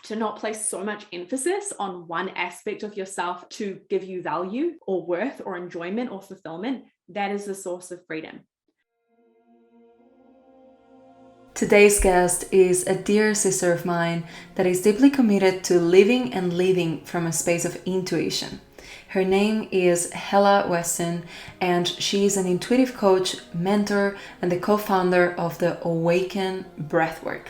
to not place so much emphasis on one aspect of yourself to give you value or worth or enjoyment or fulfillment. That is the source of freedom. Today's guest is a dear sister of mine that is deeply committed to living and leading from a space of intuition. Her name is Hellè Weston, and she is an intuitive coach, mentor, and the co-founder of the Awaken Breathwork.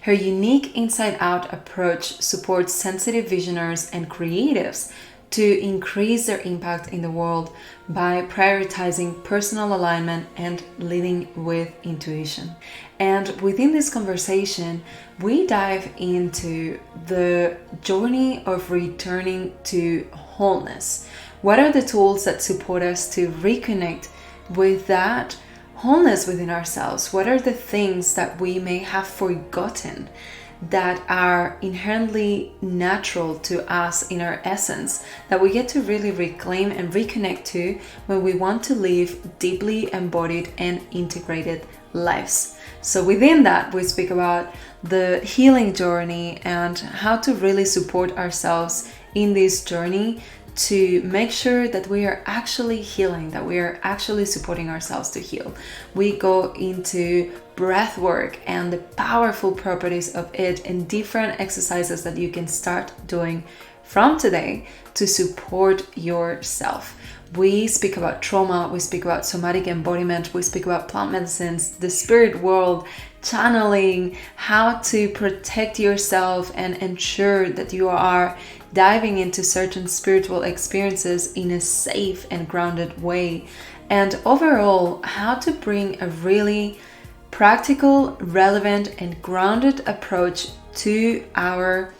Her unique inside-out approach supports sensitive visionaries and creatives to increase their impact in the world by prioritizing personal alignment and leading with intuition. And within this conversation, we dive into the journey of returning to wholeness. What are the tools that support us to reconnect with that wholeness within ourselves? What are the things that we may have forgotten that are inherently natural to us in our essence, that we get to really reclaim and reconnect to when we want to live deeply embodied and integrated lives? So within that, we speak about the healing journey and how to really support ourselves in this journey to make sure that we are actually healing, that we are actually supporting ourselves to heal. We go into breath work and the powerful properties of it and different exercises that you can start doing from today to support yourself. We speak about trauma, we speak about somatic embodiment, we speak about plant medicines, the spirit world, channeling, how to protect yourself and ensure that you are diving into certain spiritual experiences in a safe and grounded way. And overall, how to bring a really practical, relevant, and grounded approach to our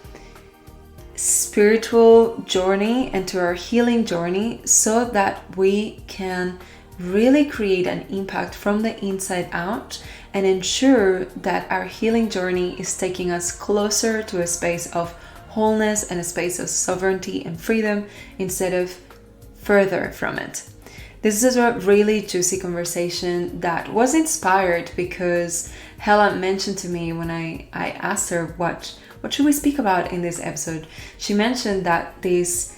spiritual journey and to our healing journey so that we can really create an impact from the inside out and ensure that our healing journey is taking us closer to a space of wholeness and a space of sovereignty and freedom instead of further from it. This is a really juicy conversation that was inspired because Hellè mentioned to me when I asked her what should we speak about in this episode. She mentioned that this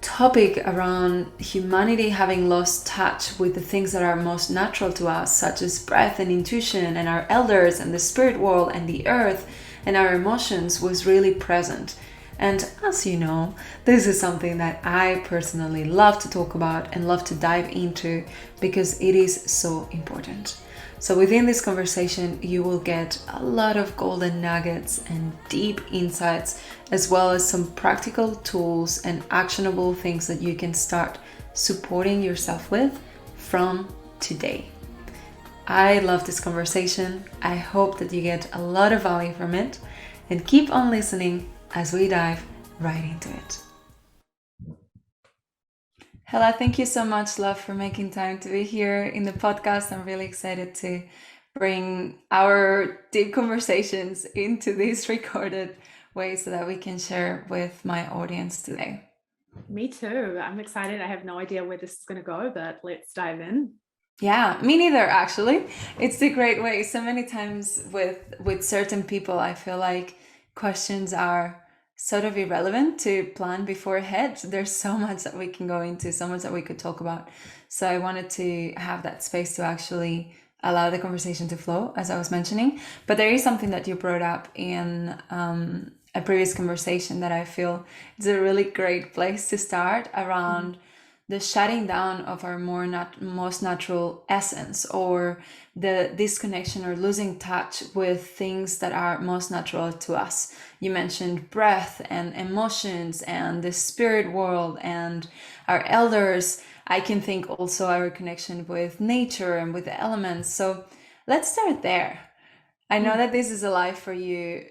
topic around humanity having lost touch with the things that are most natural to us, such as breath and intuition and our elders and the spirit world and the earth and our emotions, was really present. And as you know, this is something that I personally love to talk about and love to dive into because it is so important. So within this conversation, you will get a lot of golden nuggets and deep insights, as well as some practical tools and actionable things that you can start supporting yourself with from today. I love this conversation. I hope that you get a lot of value from it, and keep on listening as we dive right into it. Hellè, thank you so much, love, for making time to be here in the podcast. I'm really excited to bring our deep conversations into this recorded way so that we can share with my audience today. Me too. I'm excited. I have no idea where this is going to go, but let's dive in. Yeah, me neither, actually. It's a great way. So many times with certain people, I feel like questions are sort of irrelevant to plan beforehand. There's so much that we can go into, so much that we could talk about. So I wanted to have that space to actually allow the conversation to flow, as I was mentioning. But there is something that you brought up in a previous conversation that I feel is a really great place to start around the shutting down of our most natural essence, or the disconnection or losing touch with things that are most natural to us. You mentioned breath and emotions and the spirit world and our elders. I can think also our connection with nature and with the elements. So let's start there. I know that this is alive for you.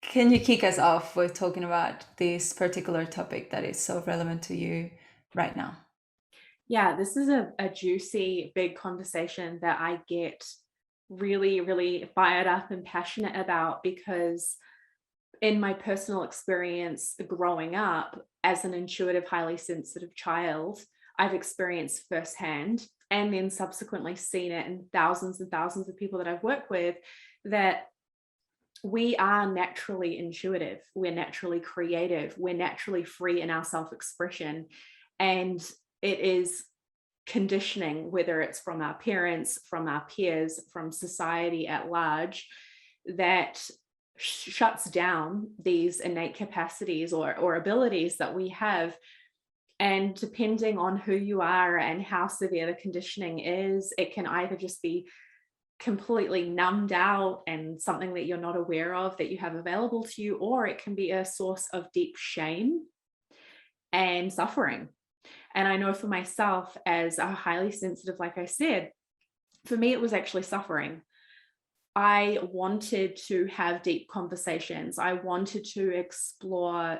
Can you kick us off with talking about this particular topic that is so relevant to you right now? Yeah, this is a juicy, big conversation that I get really, really fired up and passionate about, because in my personal experience growing up as an intuitive, highly sensitive child, I've experienced firsthand and then subsequently seen it in thousands and thousands of people that I've worked with, that we are naturally intuitive, we're naturally creative, we're naturally free in our self-expression. And it is conditioning, whether it's from our parents, from our peers, from society at large, that shuts down these innate capacities or abilities that we have. And depending on who you are and how severe the conditioning is, it can either just be completely numbed out and something that you're not aware of that you have available to you, or it can be a source of deep shame and suffering. And I know for myself, as a highly sensitive, like I said, for me, it was actually suffering. I wanted to have deep conversations. I wanted to explore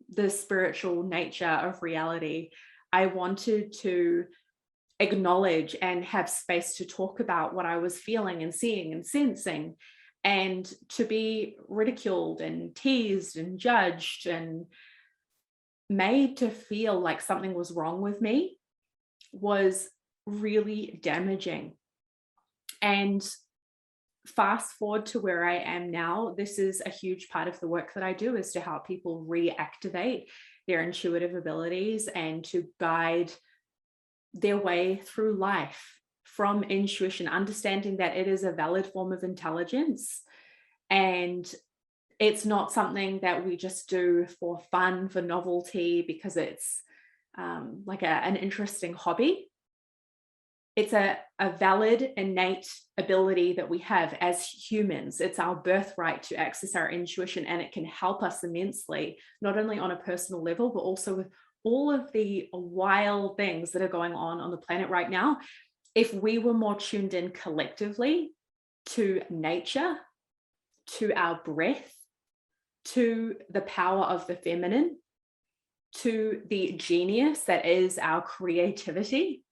the spiritual nature of reality. I wanted to acknowledge and have space to talk about what I was feeling and seeing and sensing. And to be ridiculed and teased and judged and made to feel like something was wrong with me was really damaging. And fast forward to where I am now, this is a huge part of the work that I do, is to help people reactivate their intuitive abilities and to guide their way through life from intuition, understanding that it is a valid form of intelligence. And it's not something that we just do for fun, for novelty, because it's like an interesting hobby. It's a valid, innate ability that we have as humans. It's our birthright to access our intuition, and it can help us immensely, not only on a personal level, but also with all of the wild things that are going on the planet right now. If we were more tuned in collectively to nature, to our breath, to the power of the feminine, to the genius that is our creativity,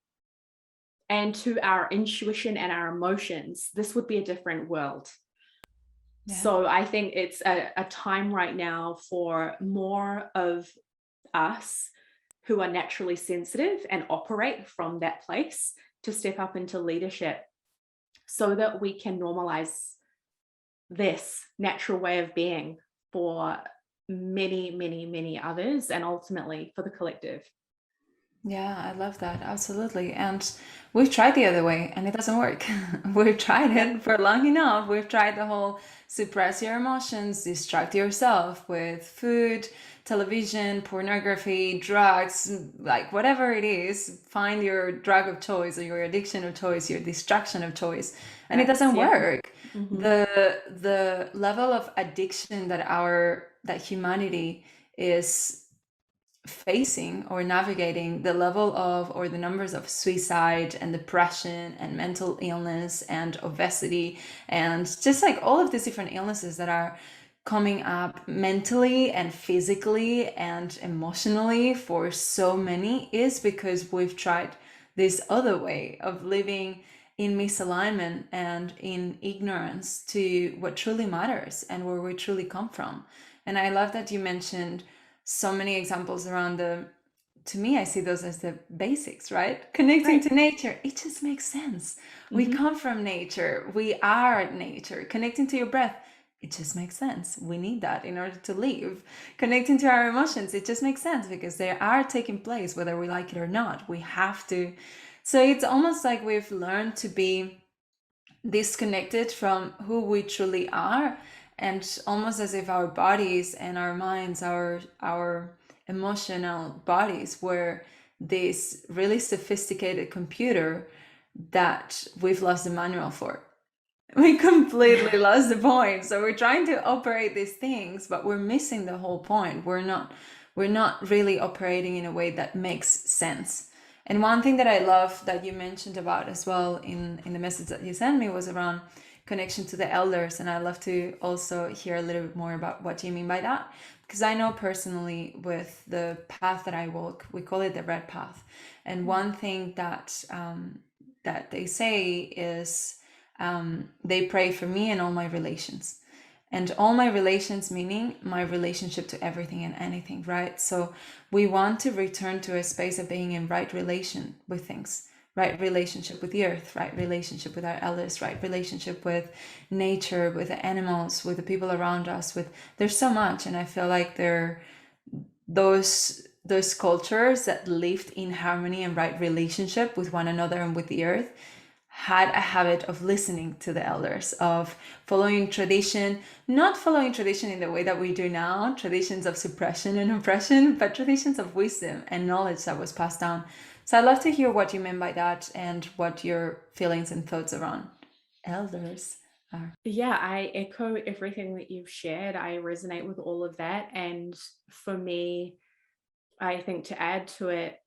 and to our intuition and our emotions, this would be a different world. Yeah. So I think it's a time right now for more of us who are naturally sensitive and operate from that place to step up into leadership, so that we can normalize this natural way of being for many, many, many others, and ultimately for the collective. Yeah, I love that. Absolutely. And we've tried the other way and it doesn't work. We've tried it for long enough. We've tried the whole suppress your emotions, distract yourself with food, television, pornography, drugs, like whatever it is, find your drug of choice or your addiction of choice, your distraction of choice, and it doesn't work. Mm-hmm. The level of addiction that humanity is facing or navigating, the level of or the numbers of suicide and depression and mental illness and obesity and just like all of these different illnesses that are coming up mentally and physically and emotionally for so many is because we've tried this other way of living in misalignment and in ignorance to what truly matters and where we truly come from. And I love that you mentioned so many examples around to me, I see those as the basics, right? Connecting to nature, it just makes sense. Mm-hmm. We come from nature. We are nature. Connecting to your breath, it just makes sense. We need that in order to live. Connecting to our emotions, it just makes sense because they are taking place, whether we like it or not. We have to. So it's almost like we've learned to be disconnected from who we truly are, and almost as if our bodies and our minds, our emotional bodies were this really sophisticated computer that we've lost the manual for. We completely lost the point. So we're trying to operate these things, but we're missing the whole point. We're not really operating in a way that makes sense. And one thing that I love that you mentioned about as well in the message that you sent me was around connection to the elders. And I'd love to also hear a little bit more about what you mean by that. Because I know personally with the path that I walk, we call it the red path. And one thing that they say is they pray for me and all my relations. And all my relations, meaning my relationship to everything and anything, right? So we want to return to a space of being in right relation with things, right relationship with the earth, right relationship with our elders, right relationship with nature, with the animals, with the people around us, with there's so much. And I feel like those cultures that lived in harmony and right relationship with one another and with the earth had a habit of listening to the elders, of following tradition, not following tradition in the way that we do now, traditions of suppression and oppression, but traditions of wisdom and knowledge that was passed down. So I'd love to hear what you mean by that and what your feelings and thoughts around elders are. Yeah, I echo everything that you've shared. I resonate with all of that. And for me, I think to add to it,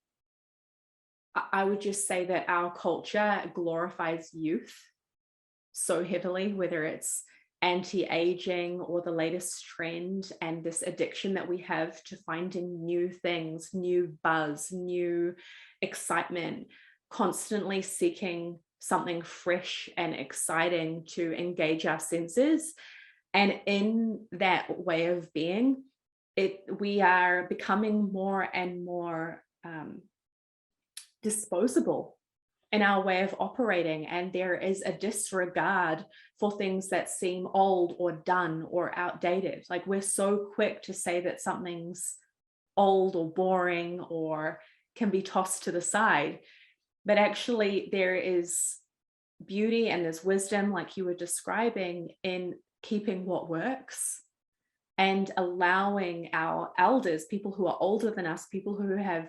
I would just say that our culture glorifies youth so heavily, whether it's anti-aging or the latest trend and this addiction that we have to finding new things, new buzz, new excitement, constantly seeking something fresh and exciting to engage our senses. And in that way of being, we are becoming more and more disposable in our way of operating, and there is a disregard for things that seem old or done or outdated. Like, we're so quick to say that something's old or boring or can be tossed to the side, but actually there is beauty and there's wisdom, like you were describing, in keeping what works and allowing our elders, people who are older than us, people who have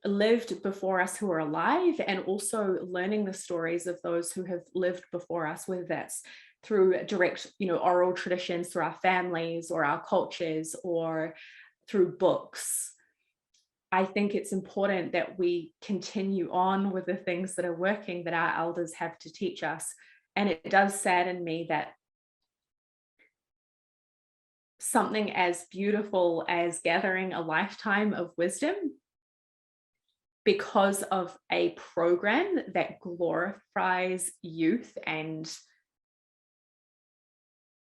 lived before us, who are alive, and also learning the stories of those who have lived before us, whether that's through direct, oral traditions, through our families or our cultures, or through books. I think it's important that we continue on with the things that are working, that our elders have to teach us. And it does sadden me that something as beautiful as gathering a lifetime of wisdom, because of a program that glorifies youth and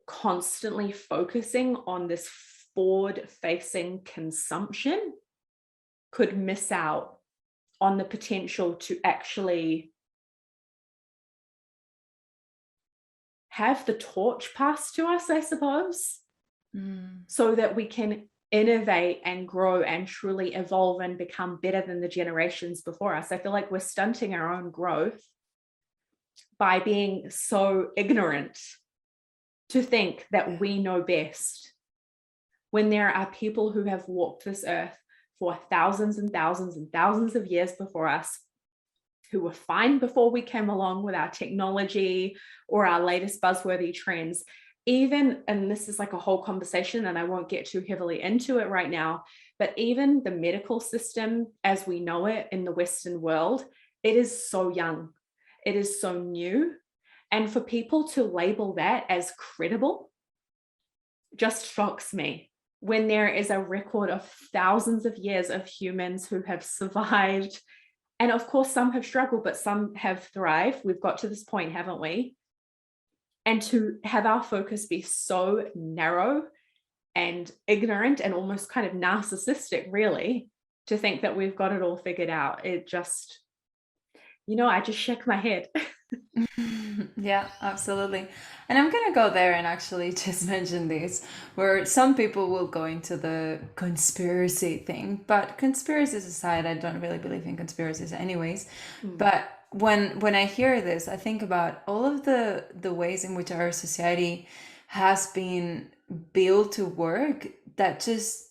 constantly focusing on this forward-facing consumption, could miss out on the potential to actually have the torch passed to us, I suppose, so that we can innovate and grow and truly evolve and become better than the generations before us. I feel like we're stunting our own growth by being so ignorant to think that we know best, when there are people who have walked this earth for thousands and thousands and thousands of years before us, who were fine before we came along with our technology or our latest buzzworthy trends. Even, and this is like a whole conversation and I won't get too heavily into it right now, but even the medical system as we know it in the Western world, it is so young, it is so new. And for people to label that as credible just shocks me, when there is a record of thousands of years of humans who have survived. And of course, some have struggled, but some have thrived. We've got to this point, haven't we? And to have our focus be so narrow and ignorant and almost kind of narcissistic, really, to think that we've got it all figured out. It just, I just shake my head. Yeah, absolutely. And I'm gonna go there and actually just mention this, where some people will go into the conspiracy thing, but conspiracies aside, I don't really believe in conspiracies anyways. But when I hear this, I think about all of the ways in which our society has been built to work that just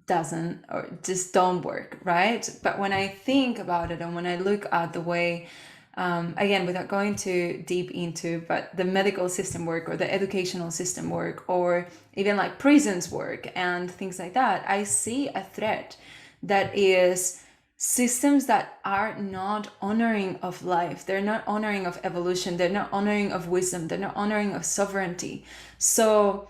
doesn't, or just don't work, right? But when I think about it and when I look at the way, again, without going too deep into, but the medical system work or the educational system work or even like prisons work and things like that, I see a threat that is systems that are not honoring of life. They're not honoring of evolution. They're not honoring of wisdom. They're not honoring of sovereignty. So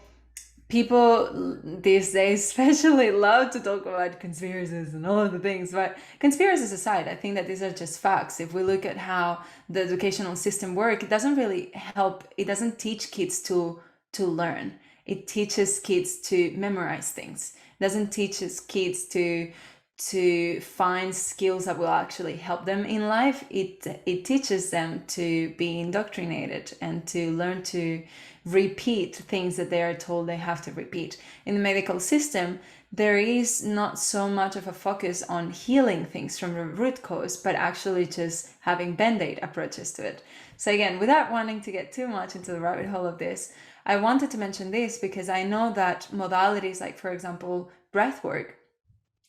people these days especially love to talk about conspiracies and all of the things, but conspiracies aside, I think that these are just facts. If we look at how the educational system works, it doesn't really help. It doesn't teach kids to learn. It teaches kids to memorize things. It doesn't teach kids to to find skills that will actually help them in life. It teaches them to be indoctrinated and to learn to repeat things that they are told they have to repeat. In the medical system, there is not so much of a focus on healing things from the root cause, but actually just having band-aid approaches to it. So again, without wanting to get too much into the rabbit hole of this, I wanted to mention this because I know that modalities like, for example, breathwork,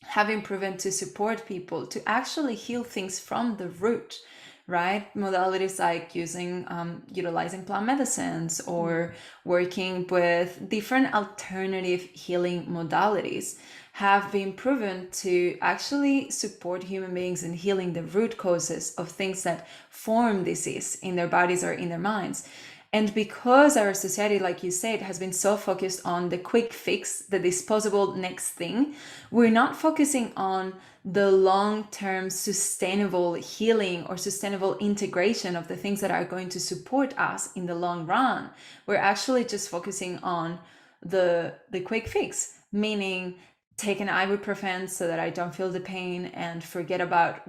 have been proven to support people to actually heal things from the root, right? Modalities like utilizing plant medicines or working with different alternative healing modalities have been proven to actually support human beings in healing the root causes of things that form disease in their bodies or in their minds. And because our society, like you said, has been so focused on the quick fix, the disposable next thing, we're not focusing on the long-term sustainable healing or sustainable integration of the things that are going to support us in the long run. We're actually just focusing on the quick fix, meaning take an ibuprofen so that I don't feel the pain and forget about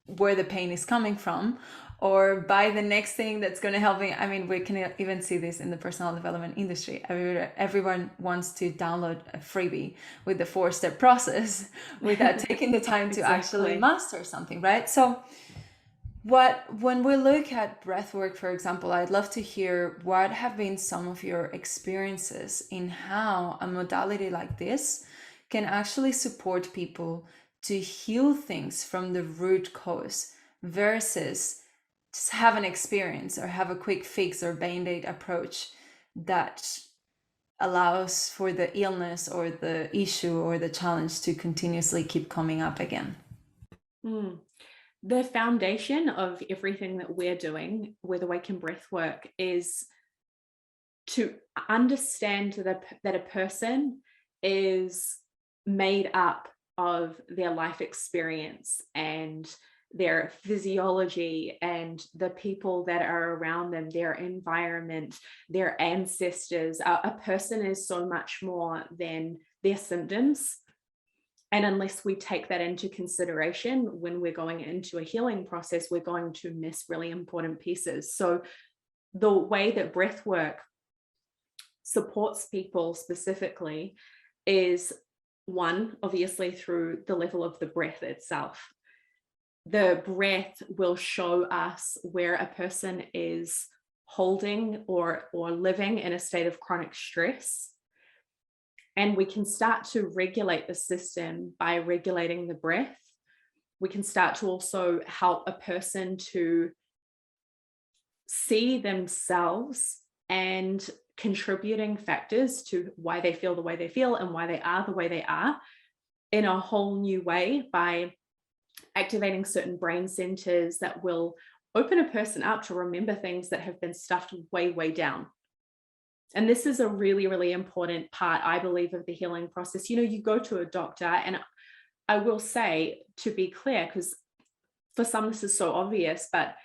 where the pain is coming from, or buy the next thing that's going to help me. I mean, we can even see this in the personal development industry. Everyone wants to download a freebie with the 4-step process without taking the time to actually master something, right? So when we look at breathwork, for example, I'd love to hear what have been some of your experiences in how a modality like this can actually support people to heal things from the root cause versus just have an experience or have a quick fix or band-aid approach that allows for the illness or the issue or the challenge to continuously keep coming up again. The foundation of everything that we're doing with Awaken Breathwork is to understand that a person is made up of their life experience and their physiology and the people that are around them, their environment, their ancestors. A person is so much more than their symptoms. And unless we take that into consideration when we're going into a healing process, we're going to miss really important pieces. So the way that breathwork supports people specifically is, one, obviously through the level of the breath itself. The breath will show us where a person is holding or living in a state of chronic stress. And we can start to regulate the system by regulating the breath. We can start to also help a person to see themselves and contributing factors to why they feel the way they feel and why they are the way they are in a whole new way by activating certain brain centers that will open a person up to remember things that have been stuffed way, way down. And this is a really, really important part, I believe, of the healing process. You go to a doctor, and I will say, to be clear, because for some this is so obvious, but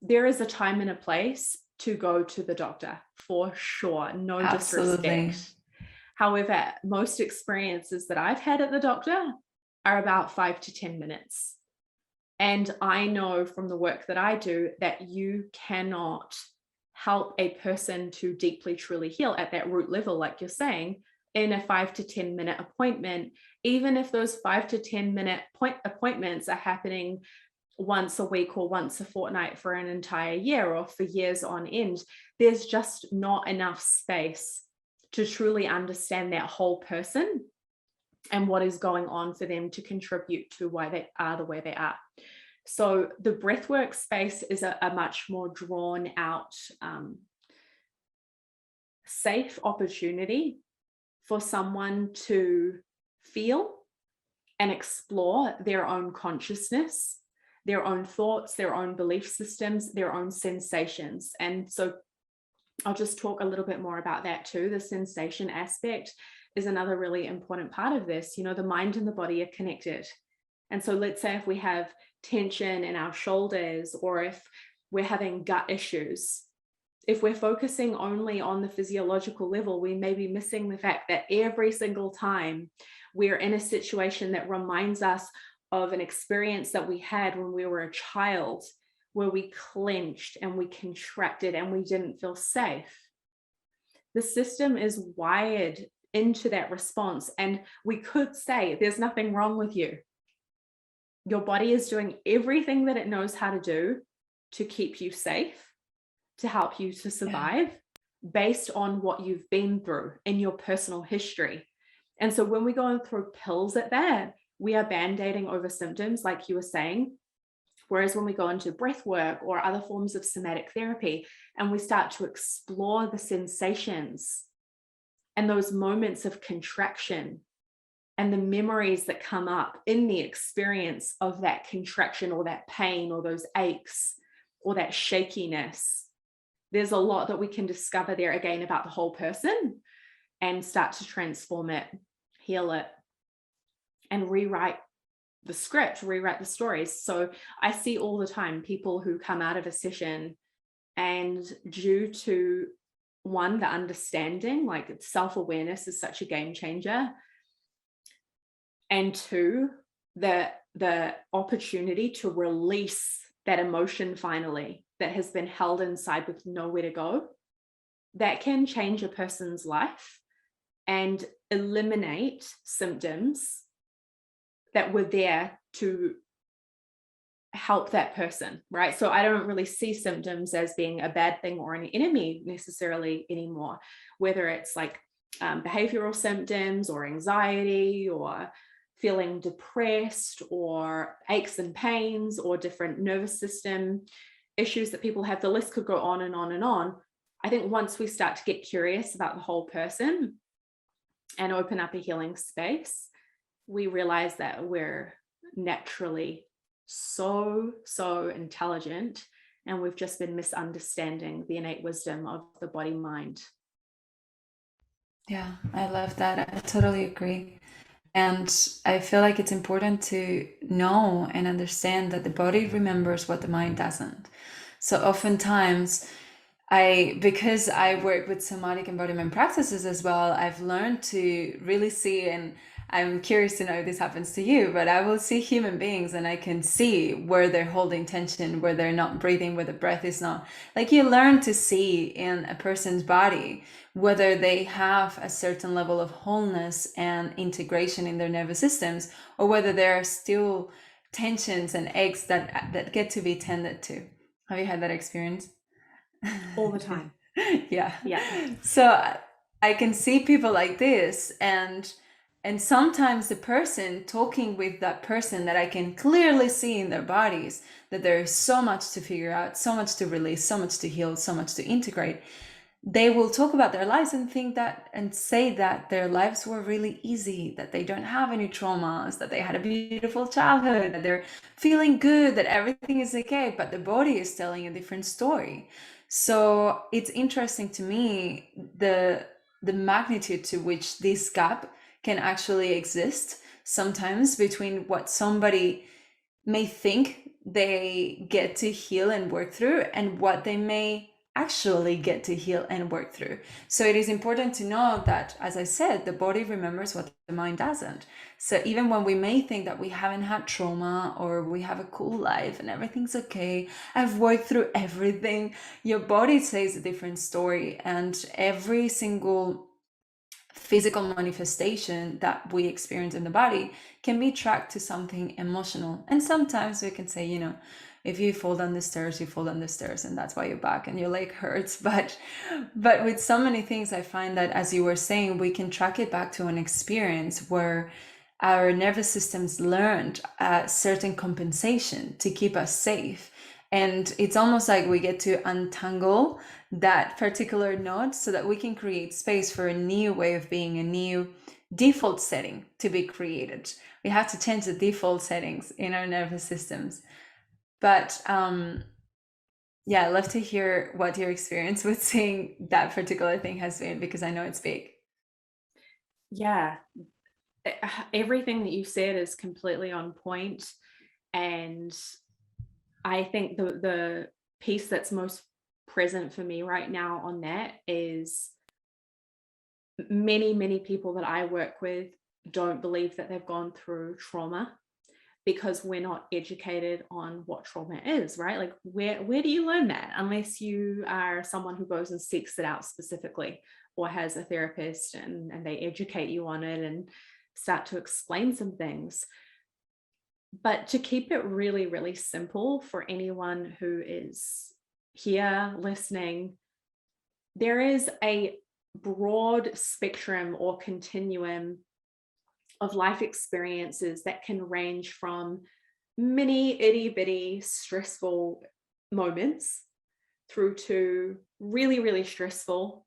there is a time and a place to go to the doctor, for sure, no Absolutely. disrespect. However, most experiences that I've had at the doctor are about 5 to 10 minutes. And I know from the work that I do that you cannot help a person to deeply, truly heal at that root level, like you're saying, in a 5 to 10 minute appointment, even if those 5 to 10 minute appointments are happening once a week or once a fortnight for an entire year or for years on end. There's just not enough space to truly understand that whole person and what is going on for them to contribute to why they are the way they are. So the breathwork space is a much more drawn out, safe opportunity for someone to feel and explore their own consciousness, their own thoughts, their own belief systems, their own sensations. And so I'll just talk a little bit more about that too. The sensation aspect is another really important part of this. The mind and the body are connected. And so let's say if we have tension in our shoulders, or if we're having gut issues, if we're focusing only on the physiological level, we may be missing the fact that every single time we're in a situation that reminds us of an experience that we had when we were a child, where we clenched and we contracted and we didn't feel safe. The system is wired into that response. And we could say, there's nothing wrong with you. Your body is doing everything that it knows how to do to keep you safe, to help you to survive, based on what you've been through in your personal history. And so when we go and throw pills at that, we are band-aiding over symptoms, like you were saying. Whereas when we go into breathwork or other forms of somatic therapy, and we start to explore the sensations and those moments of contraction and the memories that come up in the experience of that contraction or that pain or those aches or that shakiness, there's a lot that we can discover there again about the whole person and start to transform it, heal it, and rewrite the script, rewrite the stories. So I see all the time people who come out of a session, and due to one, the understanding, like self-awareness is such a game changer, and two, the opportunity to release that emotion finally that has been held inside with nowhere to go, that can change a person's life and eliminate symptoms that were there to help that person, right? So I don't really see symptoms as being a bad thing or an enemy necessarily anymore, whether it's like behavioral symptoms or anxiety or feeling depressed or aches and pains or different nervous system issues that people have. The list could go on and on and on. I think once we start to get curious about the whole person and open up a healing space, we realize that we're naturally so intelligent, and we've just been misunderstanding the innate wisdom of the body mind. Yeah, I love that. I totally agree. And I feel like it's important to know and understand that the body remembers what the mind doesn't. So oftentimes, because I work with somatic embodiment practices as well, I've learned to really see, and I'm curious to know if this happens to you, but I will see human beings and I can see where they're holding tension, where they're not breathing, where the breath is not. Like, you learn to see in a person's body whether they have a certain level of wholeness and integration in their nervous systems, or whether there are still tensions and aches that get to be tended to. Have you had that experience? All the time. Yeah. Yeah. So I can see people like this, and sometimes the person talking with that person that I can clearly see in their bodies that there is so much to figure out, so much to release, so much to heal, so much to integrate. They will talk about their lives and think that and say that their lives were really easy, that they don't have any traumas, that they had a beautiful childhood, that they're feeling good, that everything is okay, but the body is telling a different story. So it's interesting to me the magnitude to which this gap can actually exist sometimes between what somebody may think they get to heal and work through and what they may actually get to heal and work through. So it is important to know that, as I said, the body remembers what the mind doesn't. So even when we may think that we haven't had trauma or we have a cool life and everything's okay, I've worked through everything, your body says a different story. And every single physical manifestation that we experience in the body can be tracked to something emotional. And sometimes we can say, if you fall down the stairs, you fall down the stairs, and that's why your back and your leg hurts. But with so many things, I find that, as you were saying, we can track it back to an experience where our nervous systems learned a certain compensation to keep us safe. And it's almost like we get to untangle that particular knot so that we can create space for a new way of being, a new default setting to be created. We have to change the default settings in our nervous systems. But yeah, I'd love to hear what your experience with seeing that particular thing has been, because I know it's big. Yeah. Everything that you said is completely on point. And I think the piece that's most present for me right now on that is many people that I work with don't believe that they've gone through trauma, because we're not educated on what trauma is, right? Like where do you learn that unless you are someone who goes and seeks it out specifically, or has a therapist and they educate you on it and start to explain some things. But to keep it really, really simple for anyone who is here listening, there is a broad spectrum or continuum of life experiences that can range from mini itty bitty stressful moments through to really, really stressful,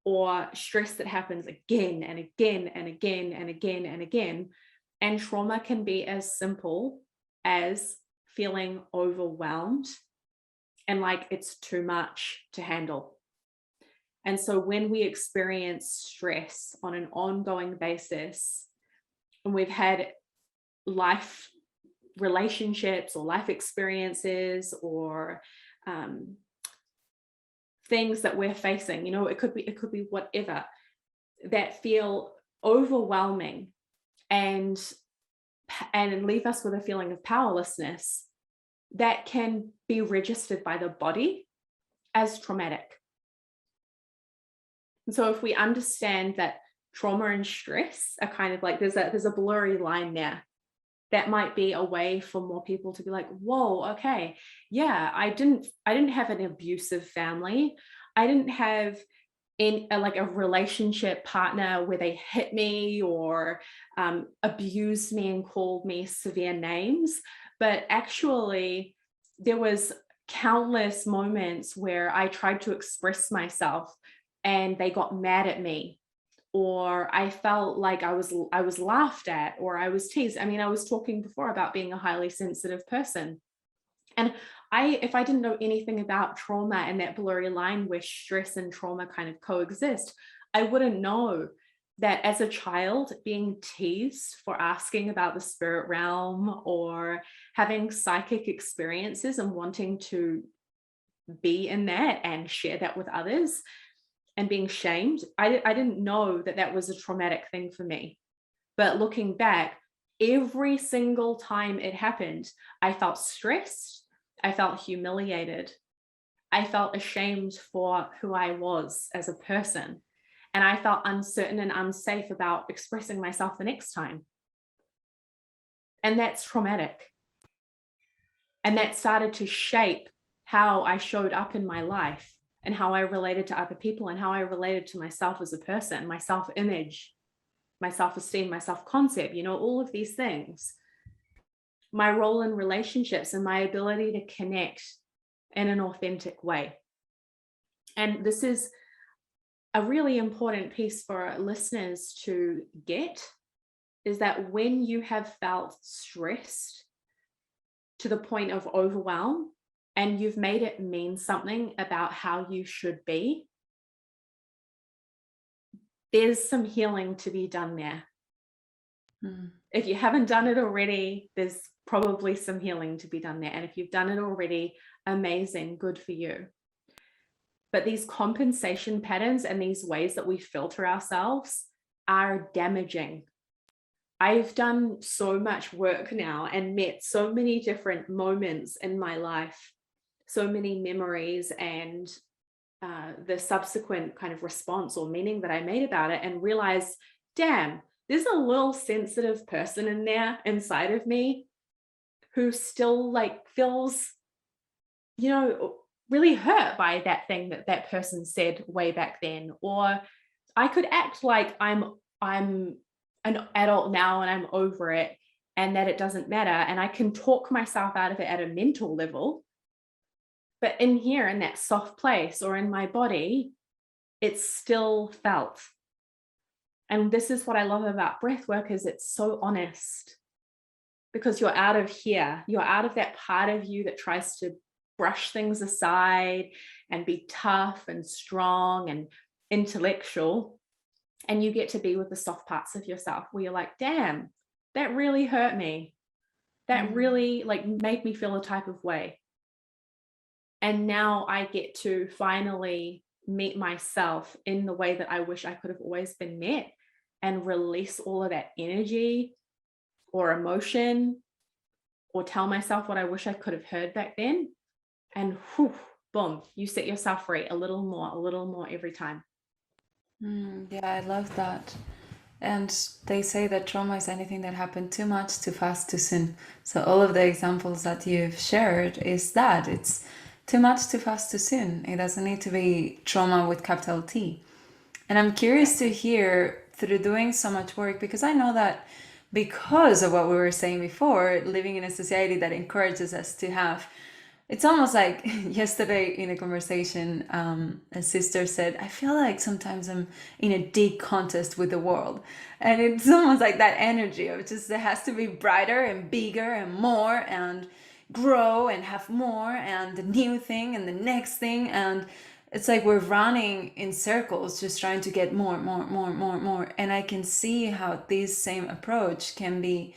or stress that happens again and again and again and again and again. And trauma can be as simple as feeling overwhelmed and like it's too much to handle. And so when we experience stress on an ongoing basis, and we've had life relationships or life experiences or things that we're facing, it could be whatever, that feel overwhelming and leave us with a feeling of powerlessness, that can be registered by the body as traumatic. And so if we understand that trauma and stress are kind of like, there's a blurry line there, that might be a way for more people to be like, whoa, okay, yeah, I didn't have an abusive family. I didn't have a relationship partner where they hit me or abused me and called me severe names. But actually, there was countless moments where I tried to express myself and they got mad at me, or I felt like I was laughed at, or I was teased. I mean, I was talking before about being a highly sensitive person. And if I didn't know anything about trauma and that blurry line where stress and trauma kind of coexist, I wouldn't know that as a child, being teased for asking about the spirit realm or having psychic experiences and wanting to be in that and share that with others, and being shamed, I didn't know that that was a traumatic thing for me. But looking back, every single time it happened, I felt stressed, I felt humiliated, I felt ashamed for who I was as a person, and I felt uncertain and unsafe about expressing myself the next time. And that's traumatic. And that started to shape how I showed up in my life, and how I related to other people, and how I related to myself as a person, my self-image, my self-esteem, my self-concept, all of these things, my role in relationships, and my ability to connect in an authentic way. And this is a really important piece for listeners to get, is that when you have felt stressed to the point of overwhelm, and you've made it mean something about how you should be, there's some healing to be done there. If you haven't done it already, there's probably some healing to be done there. And if you've done it already, amazing, good for you. But these compensation patterns and these ways that we filter ourselves are damaging. I've done so much work now and met so many different moments in my life, so many memories, and the subsequent kind of response or meaning that I made about it, and realized, damn, there's a little sensitive person in there inside of me who still feels, really hurt by that thing that person said way back then. Or I could act like I'm an adult now and I'm over it and that it doesn't matter, and I can talk myself out of it at a mental level. But in here, in that soft place or in my body, it's still felt. And this is what I love about breathwork, is it's so honest, because you're out of here, you're out of that part of you that tries to brush things aside and be tough and strong and intellectual. And you get to be with the soft parts of yourself where you're like, damn, that really hurt me. That really made me feel a type of way. And now I get to finally meet myself in the way that I wish I could have always been met, and release all of that energy or emotion, or tell myself what I wish I could have heard back then. And whew, boom, you set yourself free a little more every time. Yeah, I love that. And they say that trauma is anything that happened too much, too fast, too soon. So all of the examples that you've shared is that it's too much, too fast, too soon. It doesn't need to be trauma with capital T. And I'm curious to hear, through doing so much work, because I know that because of what we were saying before, living in a society that encourages us to have, it's almost like yesterday in a conversation, a sister said, I feel like sometimes I'm in a dig contest with the world. And it's almost like that energy of just it has to be brighter and bigger and more and grow and have more and the new thing and the next thing. And it's like we're running in circles, just trying to get more, more, more, more, more. And I can see how this same approach can be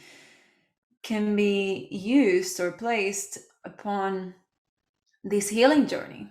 used or placed upon this healing journey.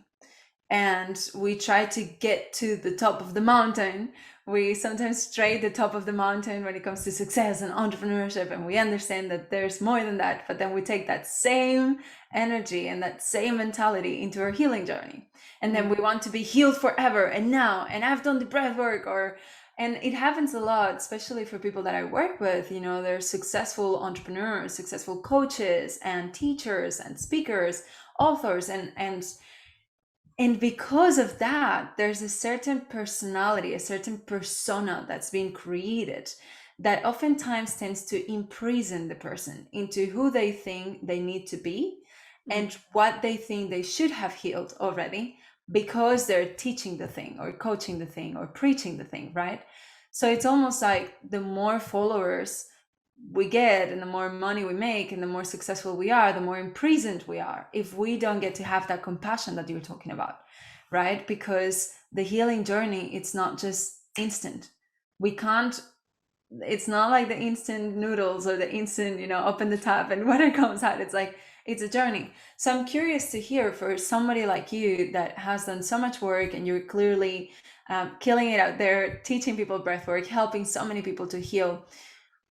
And we try to get to the top of the mountain. We sometimes trade the top of the mountain when it comes to success and entrepreneurship, and we understand that there's more than that. But then we take that same energy and that same mentality into our healing journey, and then we want to be healed forever and now, and I've done the breath work, and it happens a lot, especially for people that I work with. You know, they're successful entrepreneurs, successful coaches and teachers and speakers, authors, and because of that, there's a certain personality, a certain persona that's been created that oftentimes tends to imprison the person into who they think they need to be and what they think they should have healed already, because they're teaching the thing or coaching the thing or preaching the thing, right? So it's almost like the more followers we get and the more money we make and the more successful we are, the more imprisoned we are if we don't get to have that compassion that you're talking about, right? Because the healing journey, it's not just instant. We can't, it's not like the instant noodles or the instant, open the tap and water comes out. It's like, it's a journey. So I'm curious to hear, for somebody like you that has done so much work and you're clearly killing it out there, teaching people breathwork, helping so many people to heal,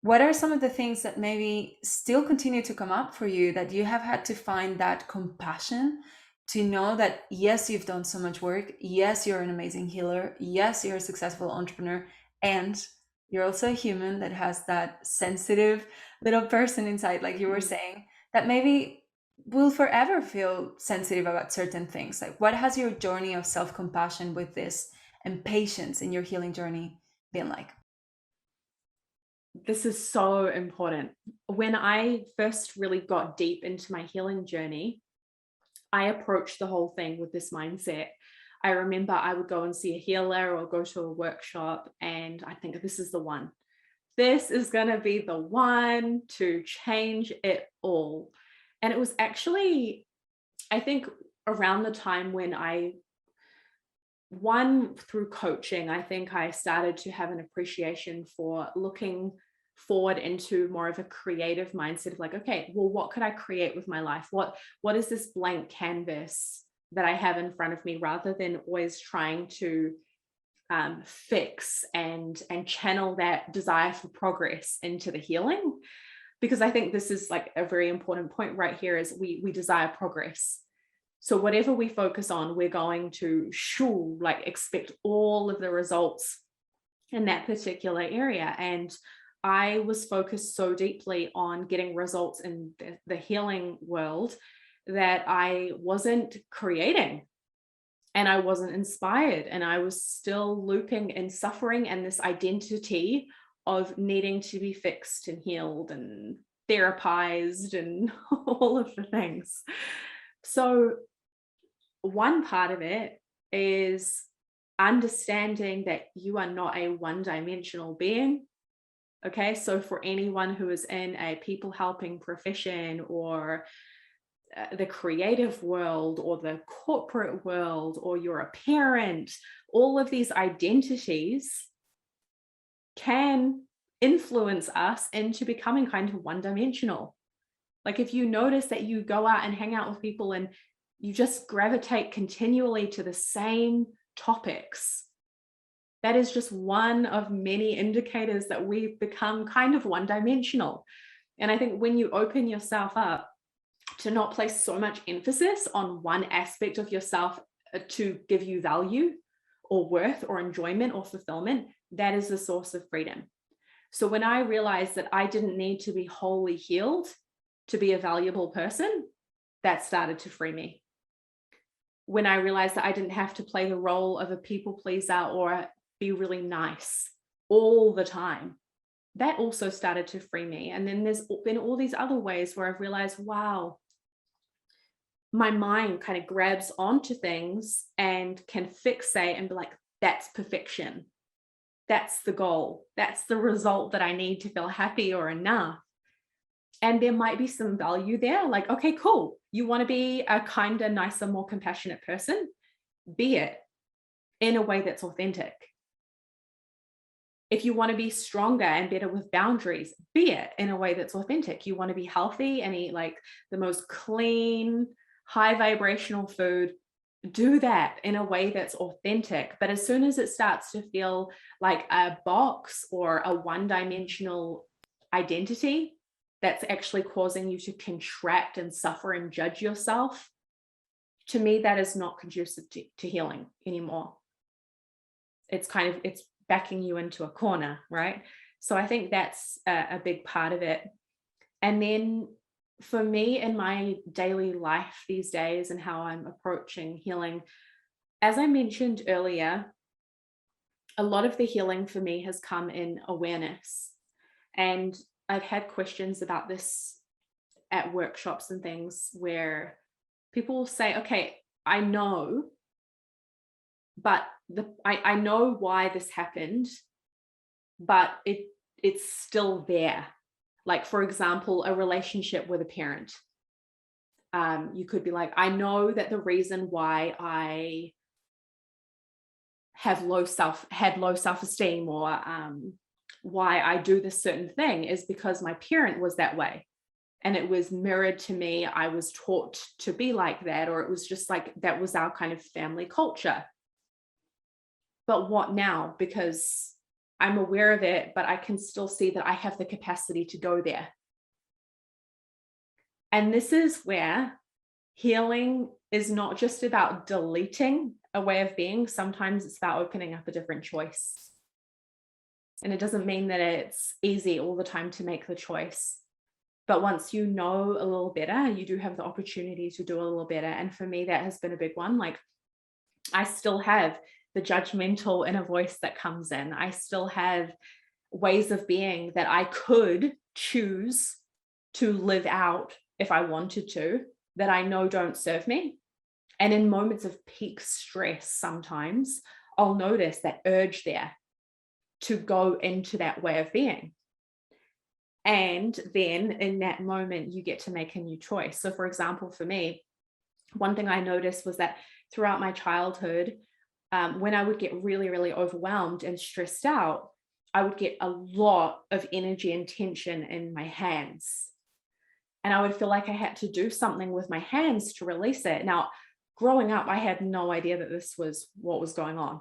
what are some of the things that maybe still continue to come up for you, that you have had to find that compassion to know that, yes, you've done so much work. Yes, you're an amazing healer. Yes, you're a successful entrepreneur. And you're also a human that has that sensitive little person inside, like you were saying, that maybe will forever feel sensitive about certain things. Like, what has your journey of self-compassion with this and patience in your healing journey been like? This is so important. When I first really got deep into my healing journey, I approached the whole thing with this mindset. I remember I would go and see a healer or go to a workshop, and I think this is the one. This is going to be the one to change it all. And it was actually, I think, around the time when through coaching, I think I started to have an appreciation for looking forward into more of a creative mindset of like, okay, well, what could I create with my life? What is this blank canvas that I have in front of me, rather than always trying to fix and channel that desire for progress into the healing? Because I think this is like a very important point right here, is we desire progress. So whatever we focus on, we're going to expect all of the results in that particular area. And I was focused so deeply on getting results in the healing world that I wasn't creating, and I wasn't inspired, and I was still looping in suffering and this identity of needing to be fixed and healed and therapized and all of the things. So one part of it is understanding that you are not a one-dimensional being. Okay, so for anyone who is in a people helping profession, or the creative world, or the corporate world, or you're a parent, all of these identities can influence us into becoming kind of one-dimensional. Like, if you notice that you go out and hang out with people and you just gravitate continually to the same topics. That is just one of many indicators that we've become kind of one-dimensional. And I think when you open yourself up to not place so much emphasis on one aspect of yourself to give you value or worth or enjoyment or fulfillment, that is the source of freedom. So when I realized that I didn't need to be wholly healed to be a valuable person, that started to free me. When I realized that I didn't have to play the role of a people pleaser or be really nice all the time, that also started to free me. And then there's been all these other ways where I've realized, wow, my mind kind of grabs onto things and can fixate and be like, that's perfection. That's the goal. That's the result that I need to feel happy or enough. And there might be some value there. Like, okay, cool. You want to be a kinder, nicer, more compassionate person? Be it in a way that's authentic. If you want to be stronger and better with boundaries, be it in a way that's authentic. You want to be healthy and eat like the most clean, high vibrational food, do that in a way that's authentic. But as soon as it starts to feel like a box or a one-dimensional identity that's actually causing you to contract and suffer and judge yourself, to me, that is not conducive to healing anymore. It's backing you into a corner, right? So I think that's a big part of it. And then for me in my daily life these days and how I'm approaching healing, as I mentioned earlier, a lot of the healing for me has come in awareness. And I've had questions about this at workshops and things where people will say, okay, I know, but I know why this happened, but it's still there. Like, for example, a relationship with a parent. You could be like, I know that the reason why I had low self-esteem or why I do this certain thing is because my parent was that way. And it was mirrored to me. I was taught to be like that, or it was just like, that was our kind of family culture. But what now? Because I'm aware of it, but I can still see that I have the capacity to go there. And this is where healing is not just about deleting a way of being. Sometimes it's about opening up a different choice. And it doesn't mean that it's easy all the time to make the choice. But once you know a little better, you do have the opportunity to do a little better. And for me, that has been a big one. Like, I still have the judgmental inner voice that comes in. I still have ways of being that I could choose to live out if I wanted to, that I know don't serve me. And in moments of peak stress, sometimes I'll notice that urge there to go into that way of being. And then in that moment, you get to make a new choice. So for example, for me, one thing I noticed was that throughout my childhood, when I would get really, really overwhelmed and stressed out, I would get a lot of energy and tension in my hands. And I would feel like I had to do something with my hands to release it. Now, growing up, I had no idea that this was what was going on.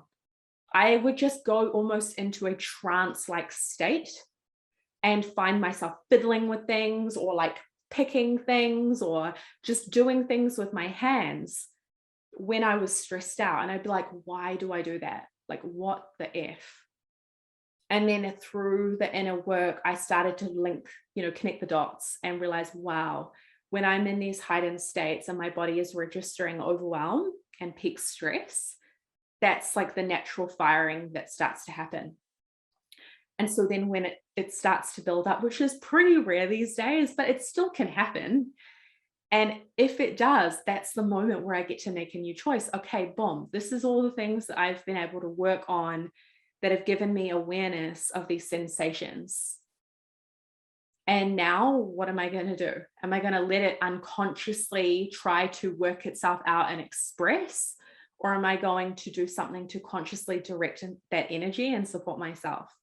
I would just go almost into a trance-like state and find myself fiddling with things or like picking things or just doing things with my hands when I was stressed out. And I'd be like, why do I do that? Like, what the F? And then through the inner work, I started to connect the dots and realize, wow, when I'm in these heightened states and my body is registering overwhelm and peak stress, that's like the natural firing that starts to happen. And so then when it starts to build up, which is pretty rare these days, but it still can happen. And if it does, that's the moment where I get to make a new choice. Okay, boom, this is all the things that I've been able to work on that have given me awareness of these sensations. And now what am I going to do? Am I going to let it unconsciously try to work itself out and express? Or am I going to do something to consciously direct that energy and support myself?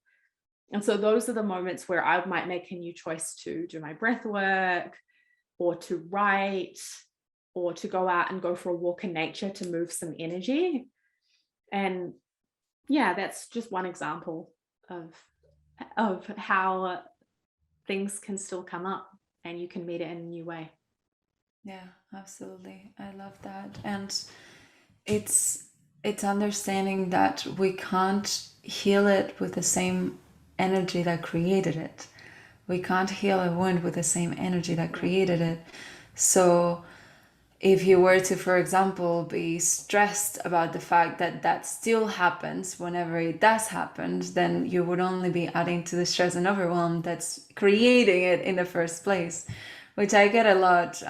And so those are the moments where I might make a new choice to do my breath work or to write or to go out and go for a walk in nature to move some energy. And yeah, that's just one example of how things can still come up and you can meet it in a new way. Yeah, absolutely. I love that. And it's understanding that we can't heal it with the same energy that created it. We can't heal a wound with the same energy that created it. So if you were to, for example, be stressed about the fact that that still happens whenever it does happen, then you would only be adding to the stress and overwhelm that's creating it in the first place, which I get a lot.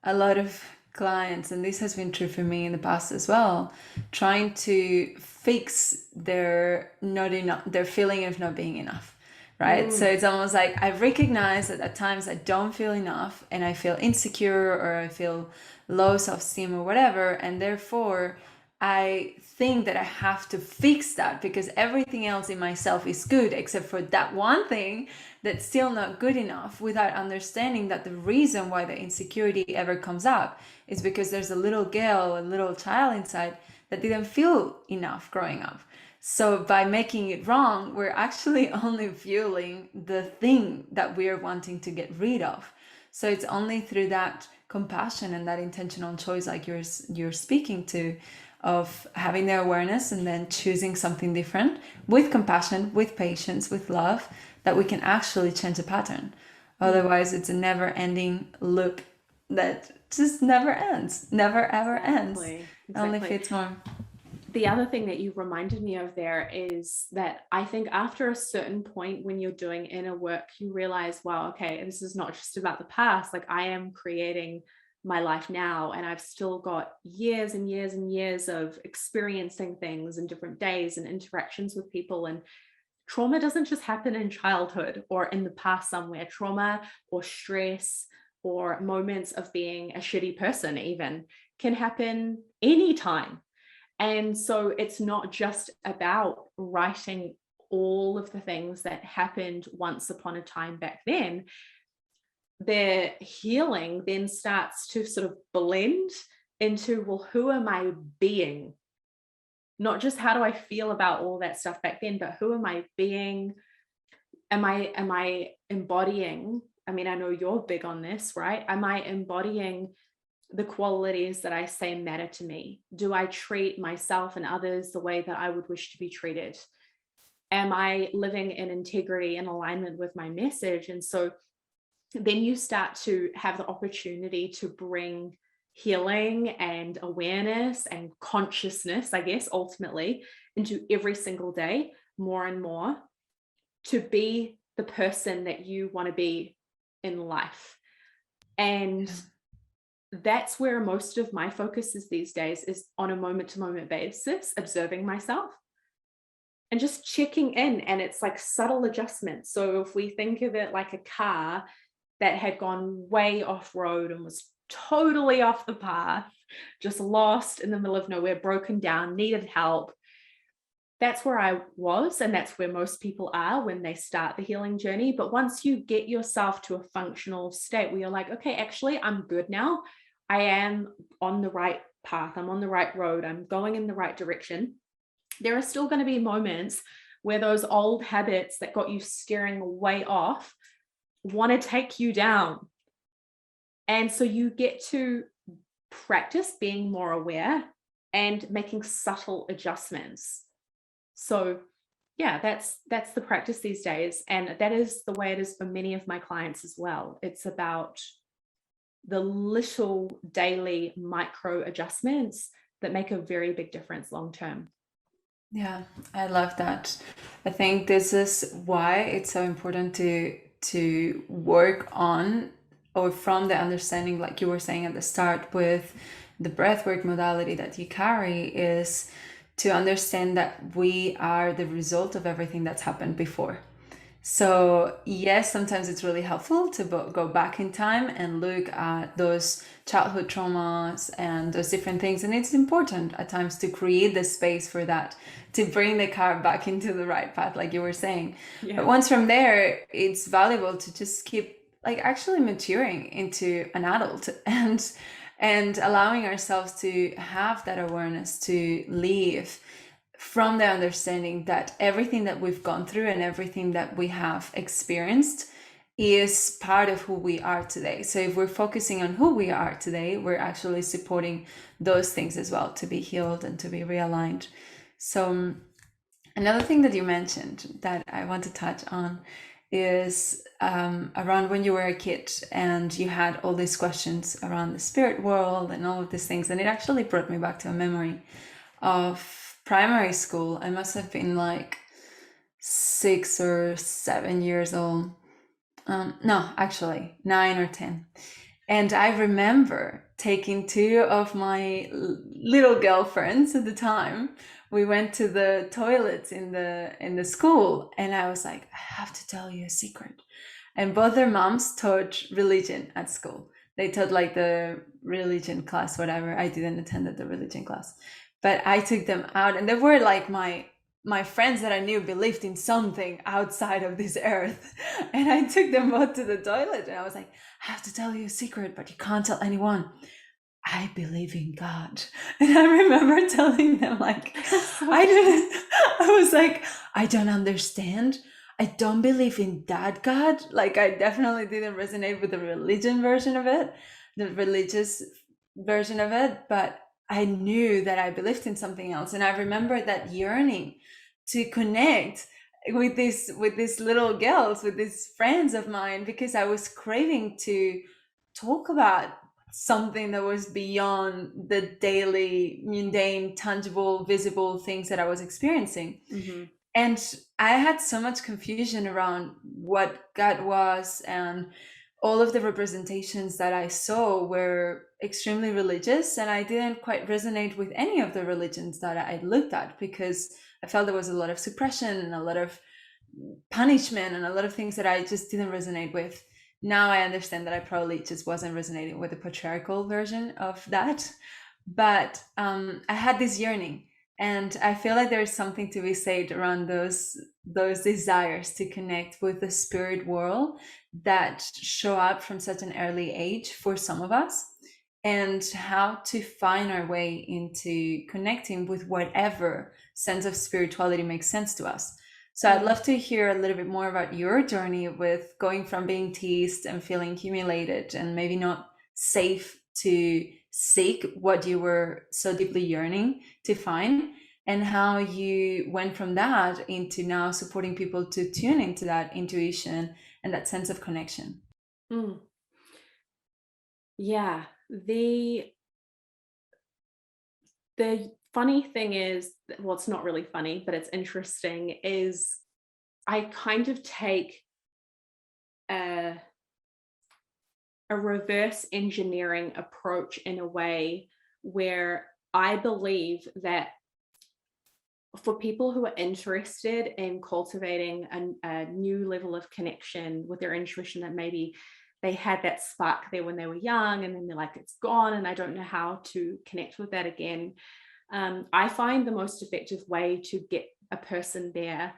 A lot of clients, and this has been true for me in the past as well, trying to fix their not enough, their feeling of not being enough. Right. So it's almost like I recognize that at times I don't feel enough and I feel insecure or I feel low self-esteem or whatever. And therefore, I think that I have to fix that because everything else in myself is good except for that one thing that's still not good enough, without understanding that the reason why the insecurity ever comes up is because there's a little girl, a little child inside that didn't feel enough growing up. So by making it wrong, we're actually only fueling the thing that we're wanting to get rid of. So it's only through that compassion and that intentional choice, like you're speaking to, of having the awareness and then choosing something different with compassion, with patience, with love, that we can actually change the pattern. Otherwise, it's a never-ending loop that just never ends, never ever ends. Exactly. Only fits more. The other thing that you reminded me of there is that I think after a certain point when you're doing inner work, you realize, wow, okay, this is not just about the past. Like I am creating my life now, and I've still got years and years and years of experiencing things and different days and interactions with people. And trauma doesn't just happen in childhood or in the past somewhere. Trauma or stress or moments of being a shitty person even can happen anytime. And so it's not just about writing all of the things that happened once upon a time back then. Their healing then starts to sort of blend into, well, who am I being? Not just how do I feel about all that stuff back then, but who am I being? Am I embodying? I mean, I know you're big on this, right? Am I embodying the qualities that I say matter to me? Do I treat myself and others the way that I would wish to be treated? Am I living in integrity and alignment with my message? And so then you start to have the opportunity to bring healing and awareness and consciousness, I guess, ultimately into every single day, more and more, to be the person that you want to be in life. And that's where most of my focus is these days, is on a moment-to-moment basis, observing myself and just checking in. And it's like subtle adjustments. So if we think of it like a car that had gone way off road and was totally off the path, just lost in the middle of nowhere, broken down, needed help. That's where I was, and that's where most people are when they start the healing journey. But once you get yourself to a functional state where you're like, okay, actually, I'm good now. I am on the right path. I'm on the right road. I'm going in the right direction. There are still going to be moments where those old habits that got you steering way off want to take you down. And so you get to practice being more aware and making subtle adjustments. So yeah, that's the practice these days. And that is the way it is for many of my clients as well. It's about the little daily micro adjustments that make a very big difference long term. Yeah, I love that. I think this is why it's so important to work on, or from the understanding, like you were saying at the start, with the breathwork modality that you carry, is to understand that we are the result of everything that's happened before. So yes, sometimes it's really helpful to go back in time and look at those childhood traumas and those different things. And it's important at times to create the space for that, to bring the car back into the right path, like you were saying. Yeah. But once from there, it's valuable to just keep like actually maturing into an adult and allowing ourselves to have that awareness, to live from the understanding that everything that we've gone through and everything that we have experienced is part of who we are today. So if we're focusing on who we are today, we're actually supporting those things as well to be healed and to be realigned. So another thing that you mentioned that I want to touch on is around when you were a kid and you had all these questions around the spirit world and all of these things. And it actually brought me back to a memory of primary school. I must have been like 6 or 7 years old. No, actually 9 or 10. And I remember taking 2 of my little girlfriends at the time. We went to the toilets in the school, and I was like, I have to tell you a secret. And both their moms taught religion at school. They taught like the religion class, whatever. I didn't attend the religion class, but I took them out, and they were like my friends that I knew believed in something outside of this earth. And I took them both to the toilet, and I was like, I have to tell you a secret, but you can't tell anyone. I believe in God. And I remember telling them like, I was like, I don't understand. I don't believe in that God. Like, I definitely didn't resonate with the religion version of it, the religious version of it, but I knew that I believed in something else. And I remember that yearning to connect with these little girls, with these friends of mine, because I was craving to talk about something that was beyond the daily, mundane, tangible, visible things that I was experiencing. Mm-hmm. And I had so much confusion around what God was, and all of the representations that I saw were extremely religious, and I didn't quite resonate with any of the religions that I looked at, because I felt there was a lot of suppression and a lot of punishment and a lot of things that I just didn't resonate with. Now I understand that I probably just wasn't resonating with the patriarchal version of that. But I had this yearning, and I feel like there's something to be said around those desires to connect with the spirit world that show up from such an early age for some of us, and how to find our way into connecting with whatever sense of spirituality makes sense to us. So I'd love to hear a little bit more about your journey with going from being teased and feeling humiliated and maybe not safe to seek what you were so deeply yearning to find, and how you went from that into now supporting people to tune into that intuition and that sense of connection. Yeah, the funny thing is, well, it's not really funny, but it's interesting, is I kind of take a reverse engineering approach in a way where I believe that for people who are interested in cultivating a new level of connection with their intuition, that maybe they had that spark there when they were young and then they're like, it's gone and I don't know how to connect with that again. I find the most effective way to get a person there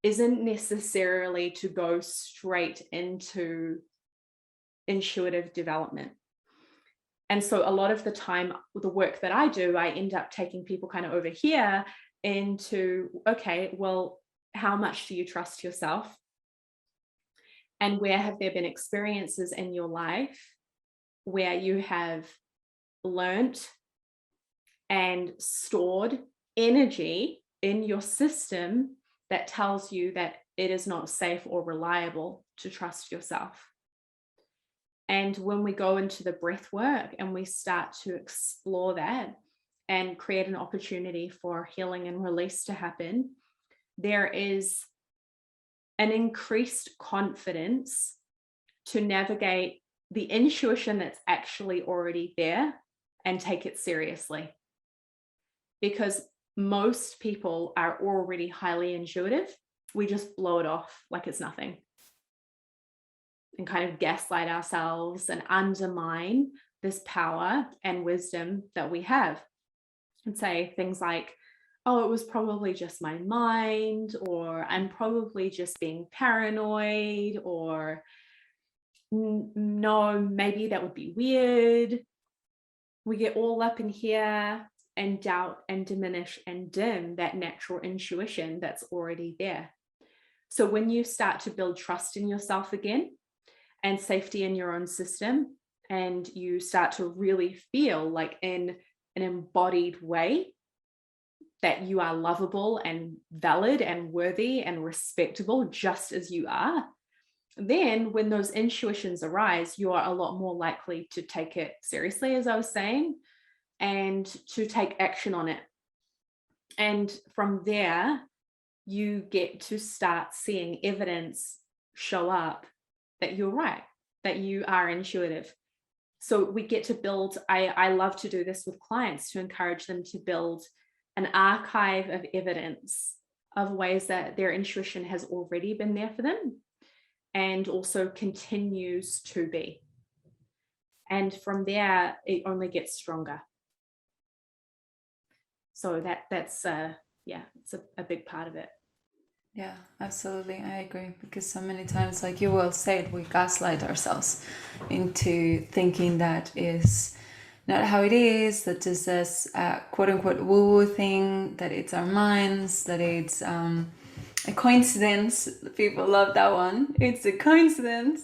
isn't necessarily to go straight into intuitive development. And so a lot of the time, the work that I do, I end up taking people kind of over here into, okay, well, how much do you trust yourself? And where have there been experiences in your life where you have learnt and stored energy in your system that tells you that it is not safe or reliable to trust yourself? And when we go into the breath work and we start to explore that and create an opportunity for healing and release to happen, there is an increased confidence to navigate the intuition that's actually already there and take it seriously. Because most people are already highly intuitive. We just blow it off like it's nothing and kind of gaslight ourselves and undermine this power and wisdom that we have, and say things like, oh, it was probably just my mind, or I'm probably just being paranoid, or No, maybe that would be weird. We get all up in here and doubt and diminish and dim that natural intuition that's already there. So when you start to build trust in yourself again and safety in your own system, and you start to really feel like in an embodied way that you are lovable and valid and worthy and respectable just as you are, then when those intuitions arise, you are a lot more likely to take it seriously, as I was saying, and to take action on it. And from there, you get to start seeing evidence show up that you're right, that you are intuitive. So we get to build, I love to do this with clients to encourage them to build an archive of evidence of ways that their intuition has already been there for them and also continues to be. And from there, it only gets stronger. So that's it's a big part of it. Yeah, absolutely. I agree. Because so many times, like you well said, we gaslight ourselves into thinking that is not how it is, that this is a quote unquote woo-woo thing, that it's our minds, that it's a coincidence. People love that one. It's a coincidence.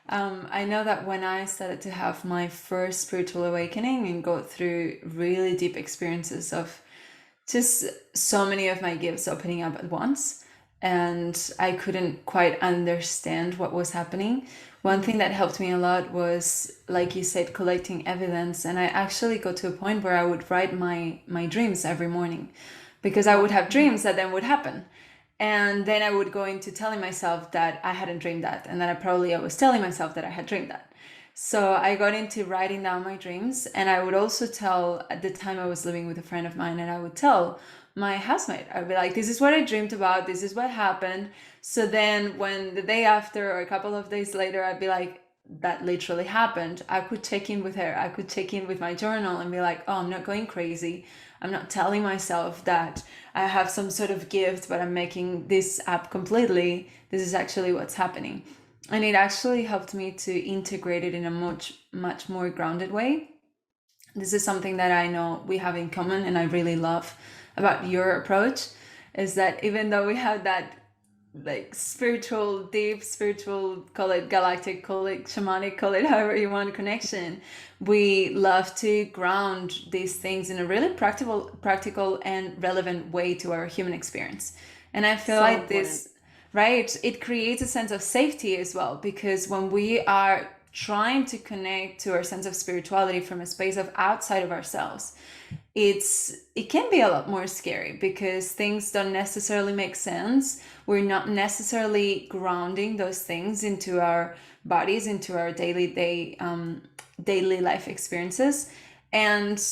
I know that when I started to have my first spiritual awakening and go through really deep experiences of just so many of my gifts opening up at once, and I couldn't quite understand what was happening. One thing that helped me a lot was, like you said, collecting evidence. And I actually got to a point where I would write my dreams every morning, because I would have dreams that then would happen. And then I would go into telling myself that I hadn't dreamed that. And then I was telling myself that I had dreamed that. So I got into writing down my dreams. And I would also tell, at the time I was living with a friend of mine, and I would tell my housemate, I'd be like, this is what I dreamed about, this is what happened. So then when the day after or a couple of days later, I'd be like, that literally happened, I could check in with her, I could check in with my journal and be like, oh, I'm not going crazy. I'm not telling myself that I have some sort of gift, but I'm making this up completely. This is actually what's happening. And it actually helped me to integrate it in a much more grounded way. This is something that I know we have in common, and I really love about your approach, is that even though we have that like spiritual, deep spiritual, call it galactic, call it shamanic, call it however you want, connection, we love to ground these things in a really practical and relevant way to our human experience. And I feel like this, right, it creates a sense of safety as well, because when we are trying to connect to our sense of spirituality from a space of outside of ourselves, it can be a lot more scary, because things don't necessarily make sense. We're not necessarily grounding those things into our bodies, into our daily life experiences, and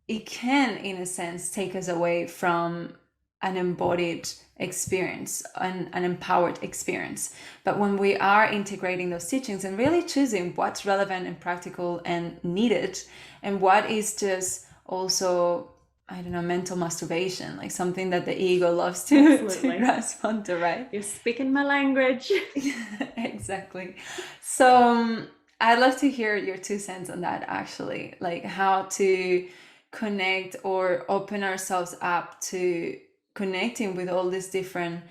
it can, in a sense, take us away from an embodied experience, an empowered experience. But when we are integrating those teachings and really choosing what's relevant and practical and needed, and what is just also, I don't know, mental masturbation, like something that the ego loves to grasp onto, right? You're speaking my language. Exactly. So I'd love to hear your 2 cents on that, actually, like how to connect or open ourselves up to connecting with all these different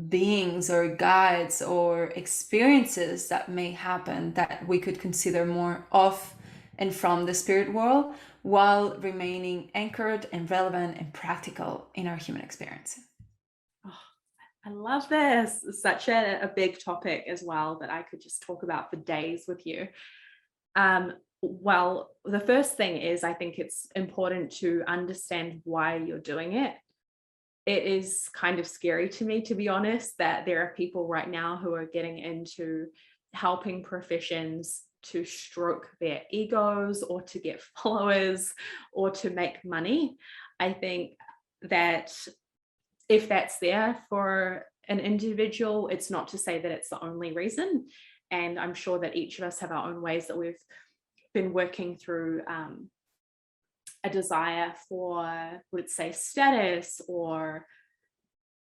beings or guides or experiences that may happen that we could consider more of and from the spirit world, while remaining anchored and relevant and practical in our human experience. Oh, I love this. It's such a big topic as well that I could just talk about for days with you. Well, the first thing is, I think it's important to understand why you're doing it. It is kind of scary to me, to be honest, that there are people right now who are getting into helping professions to stroke their egos or to get followers or to make money. I think that if that's there for an individual, it's not to say that it's the only reason. And I'm sure that each of us have our own ways that we've been working through a desire for, let's say, status or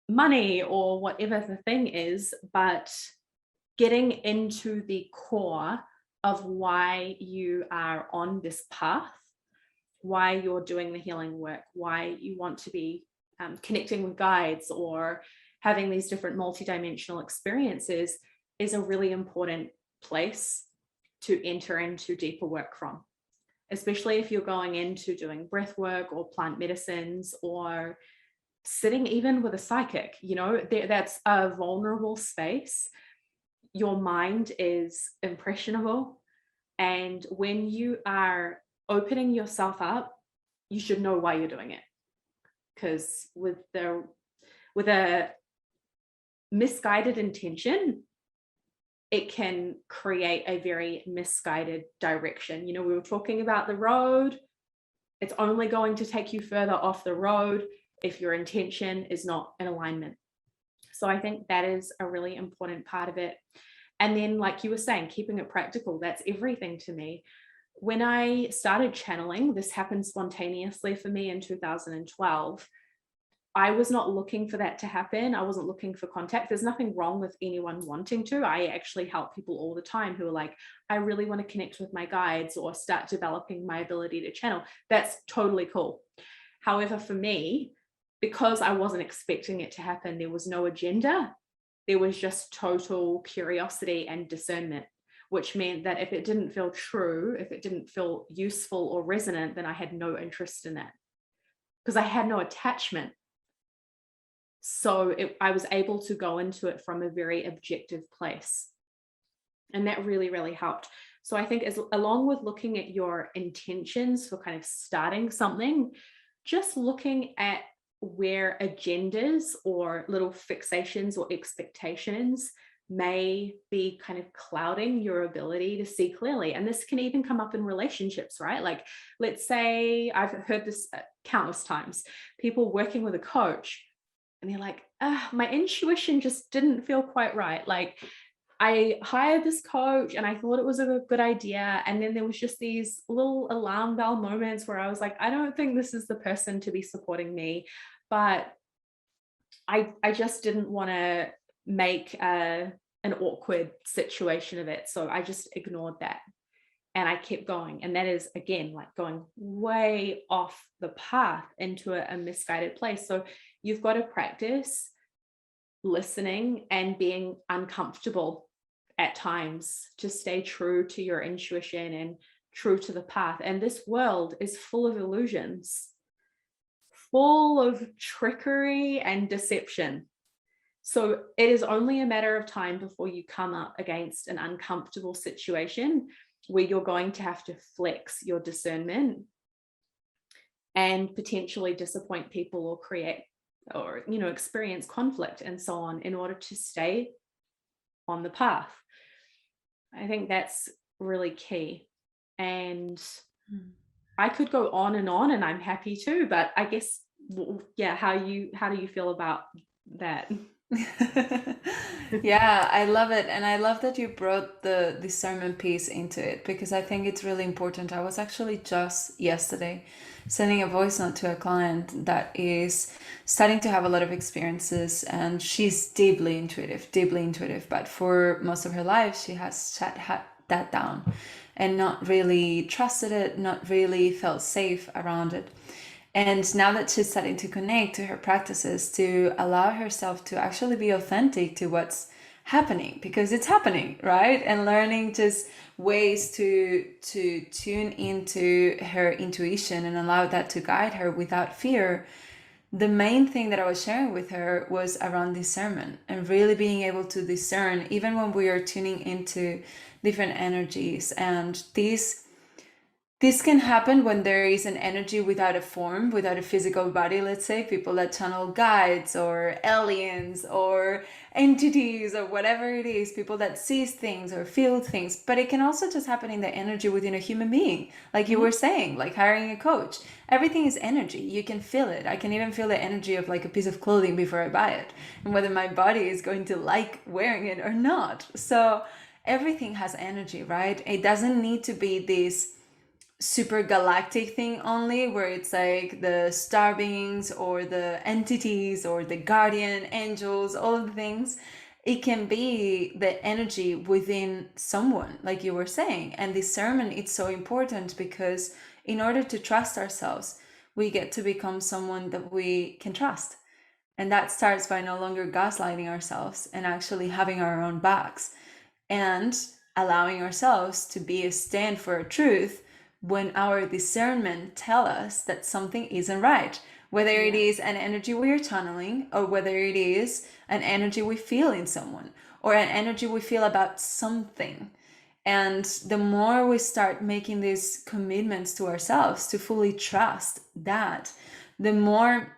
money or whatever the thing is. But getting into the core of why you are on this path, why you're doing the healing work, why you want to be connecting with guides or having these different multidimensional experiences, is a really important place to enter into deeper work from, especially if you're going into doing breath work or plant medicines or sitting even with a psychic. You know, that's a vulnerable space. Your mind is impressionable, and when you are opening yourself up, you should know why you're doing it, because with a misguided intention, it can create a very misguided direction. You know, we were talking about the road. It's only going to take you further off the road if your intention is not in alignment. So I think that is a really important part of it. And then, like you were saying, keeping it practical, that's everything to me. When I started channeling, this happened spontaneously for me in 2012. I was not looking for that to happen. I wasn't looking for contact. There's nothing wrong with anyone wanting to. I actually help people all the time who are like, I really want to connect with my guides or start developing my ability to channel. That's totally cool. However, for me, because I wasn't expecting it to happen, there was no agenda. There was just total curiosity and discernment, which meant that if it didn't feel true, if it didn't feel useful or resonant, then I had no interest in it because I had no attachment. So I was able to go into it from a very objective place. And that really, really helped. So I think along with looking at your intentions for kind of starting something, just looking at where agendas or little fixations or expectations may be kind of clouding your ability to see clearly. And this can even come up in relationships, right? Like, let's say, I've heard this countless times, people working with a coach, and they're like, my intuition just didn't feel quite right. Like, I hired this coach and I thought it was a good idea. And then there was just these little alarm bell moments where I was like, I don't think this is the person to be supporting me. But I just didn't want to make an awkward situation of it. So I just ignored that. And I kept going. And that is, again, like going way off the path into a misguided place. So you've got to practice listening and being uncomfortable at times to stay true to your intuition and true to the path. And this world is full of illusions, full of trickery and deception. So it is only a matter of time before you come up against an uncomfortable situation where you're going to have to flex your discernment and potentially disappoint people or create or, you know, experience conflict and so on in order to stay on the path. I think that's really key. And I could go on, and I'm happy to, but I guess, yeah, how do you feel about that? Yeah, I love it. And I love that you brought the discernment piece into it, because I think it's really important. I was actually just yesterday sending a voice note to a client that is starting to have a lot of experiences, and she's deeply intuitive, but for most of her life, she has shut that down and not really trusted it, not really felt safe around it. And now that she's starting to connect to her practices, to allow herself to actually be authentic to what's happening, because it's happening, right? And learning just ways to tune into her intuition and allow that to guide her without fear. The main thing that I was sharing with her was around discernment, and really being able to discern even when we are tuning into different energies. And this can happen when there is an energy without a form, without a physical body. Let's say people that channel guides or aliens or entities or whatever it is, people that sees things or feel things. But it can also just happen in the energy within a human being. Like you were saying, like hiring a coach. Everything is energy. You can feel it. I can even feel the energy of like a piece of clothing before I buy it, and whether my body is going to like wearing it or not. So everything has energy, right? It doesn't need to be this super galactic thing only, where it's like the star beings or the entities or the guardian angels, all of the things. It can be the energy within someone, like you were saying. And discernment, it's so important because in order to trust ourselves, we get to become someone that we can trust. And that starts by no longer gaslighting ourselves and actually having our own backs and allowing ourselves to be a stand for a truth when our discernment tell us that something isn't right, whether it is an energy we are channeling or whether it is an energy we feel in someone or an energy we feel about something. And the more we start making these commitments to ourselves to fully trust that, the more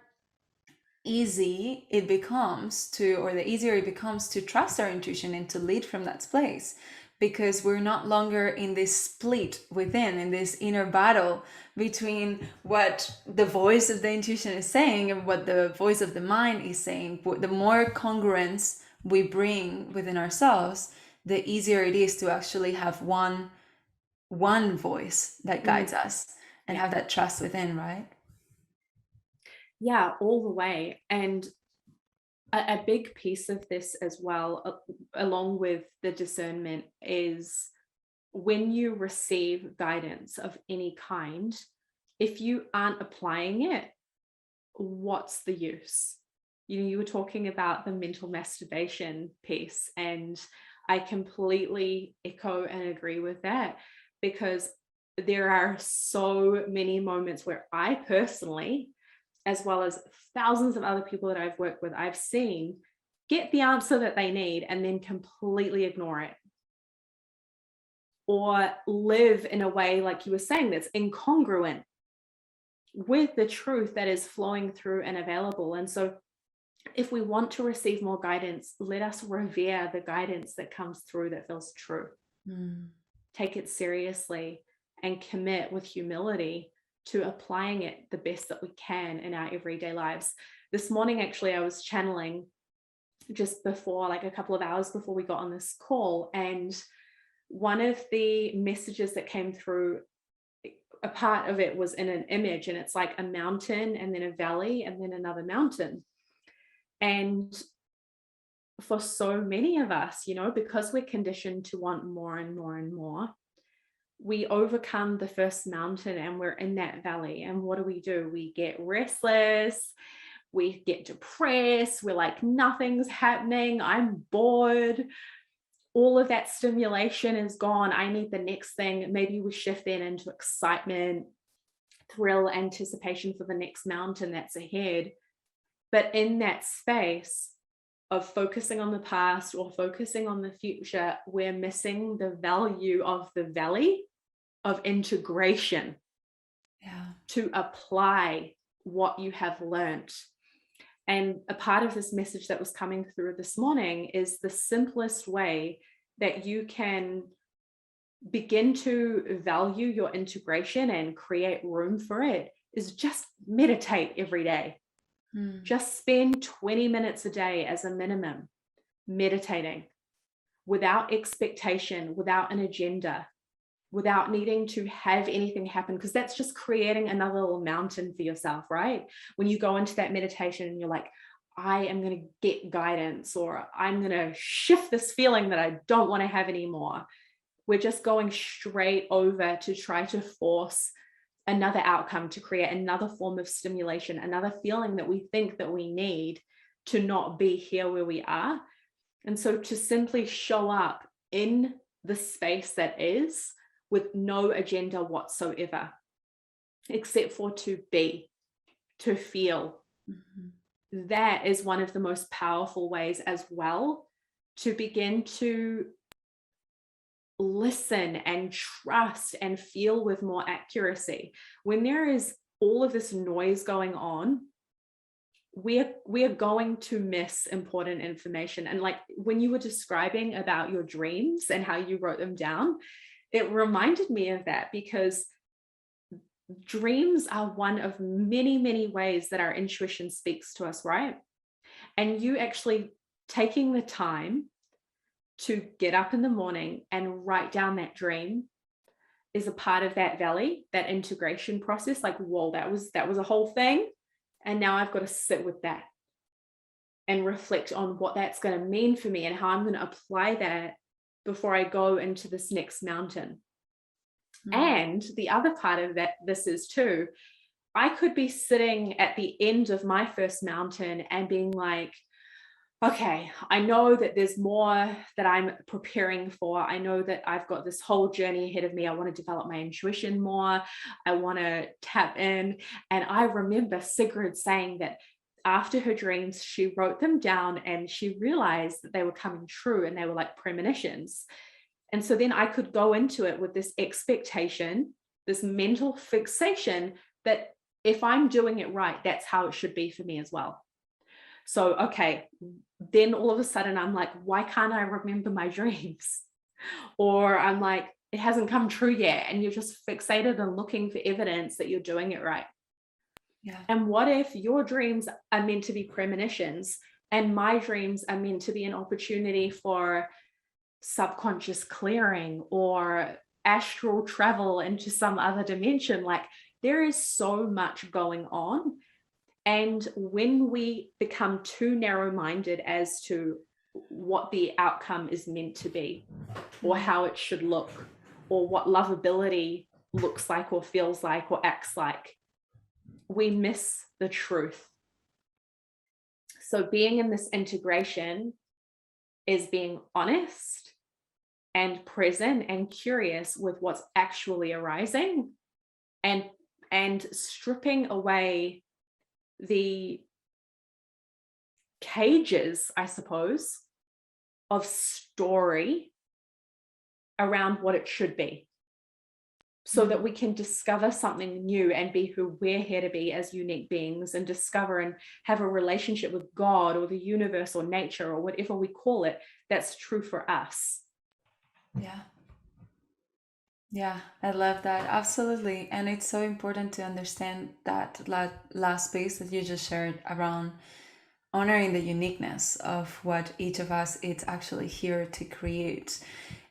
easy it becomes to, or the easier it becomes to trust our intuition and to lead from that place, because we're not longer in this split within, in this inner battle between what the voice of the intuition is saying and what the voice of the mind is saying. The more congruence we bring within ourselves, the easier it is to actually have one voice that guides us and have that trust within, right? Yeah, all the way. And a big piece of this as well, along with the discernment, is when you receive guidance of any kind, if you aren't applying it, what's the use? You know, you were talking about the mental masturbation piece, and I completely echo and agree with that, because there are so many moments where I personally, as well as thousands of other people that I've worked with, I've seen get the answer that they need and then completely ignore it, or live in a way, like you were saying, that's incongruent with the truth that is flowing through and available. And so if we want to receive more guidance, let us revere the guidance that comes through that feels true. Take it seriously and commit with humility to applying it the best that we can in our everyday lives. This morning, actually, I was channeling just before, like a couple of hours before we got on this call, and one of the messages that came through, a part of it was in an image, and it's like a mountain and then a valley and then another mountain. And for so many of us, you know, because we're conditioned to want more and more and more, we overcome the first mountain and we're in that valley. And what do? We get restless, we get depressed, we're like, nothing's happening, I'm bored. All of that stimulation is gone. I need the next thing. Maybe we shift then into excitement, thrill, anticipation for the next mountain that's ahead. But in that space of focusing on the past or focusing on the future, we're missing the value of the valley of integration, to apply what you have learned. And a part of this message that was coming through this morning is the simplest way that you can begin to value your integration and create room for it is just meditate every day. Just spend 20 minutes a day as a minimum meditating, without expectation, without an agenda, without needing to have anything happen, because that's just creating another little mountain for yourself, right? When you go into that meditation and you're like, I am going to get guidance, or I'm going to shift this feeling that I don't want to have anymore. We're just going straight over to try to force another outcome, to create another form of stimulation, another feeling that we think that we need to not be here where we are. And so to simply show up in the space that is, with no agenda whatsoever, except for to be, to feel. That is one of the most powerful ways as well to begin to listen and trust and feel with more accuracy. When there is all of this noise going on, we are going to miss important information. And like when you were describing about your dreams and how you wrote them down, it reminded me of that, because dreams are one of many, many ways that our intuition speaks to us, right? And you actually taking the time to get up in the morning and write down that dream is a part of that valley, that integration process. Like, whoa, that was a whole thing. And now I've got to sit with that and reflect on what that's going to mean for me and how I'm going to apply that before I go into this next mountain. And the other part of that, this is too, I could be sitting at the end of my first mountain and being like, okay, I know that there's more that I'm preparing for. I know that I've got this whole journey ahead of me. I want to develop my intuition more. I want to tap in. And I remember Sigrid saying that after her dreams, she wrote them down and she realized that they were coming true and they were like premonitions. And so then I could go into it with this expectation, this mental fixation that if I'm doing it right, that's how it should be for me as well. So, okay, then all of a sudden I'm like, why can't I remember my dreams? Or I'm like, it hasn't come true yet. And you're just fixated on looking for evidence that you're doing it right. Yeah. And what if your dreams are meant to be premonitions and my dreams are meant to be an opportunity for subconscious clearing or astral travel into some other dimension? Like, there is so much going on. And when we become too narrow-minded as to what the outcome is meant to be, or how it should look, or what lovability looks like, or feels like, or acts like, we miss the truth. So being in this integration is being honest and present and curious with what's actually arising, and stripping away the cages, I suppose, of story around what it should be, so that we can discover something new and be who we're here to be as unique beings, and discover and have a relationship with God or the universe or nature or whatever we call it that's true for us. Yeah. Yeah, I love that. Absolutely. And it's so important to understand that last piece that you just shared around honoring the uniqueness of what each of us is actually here to create.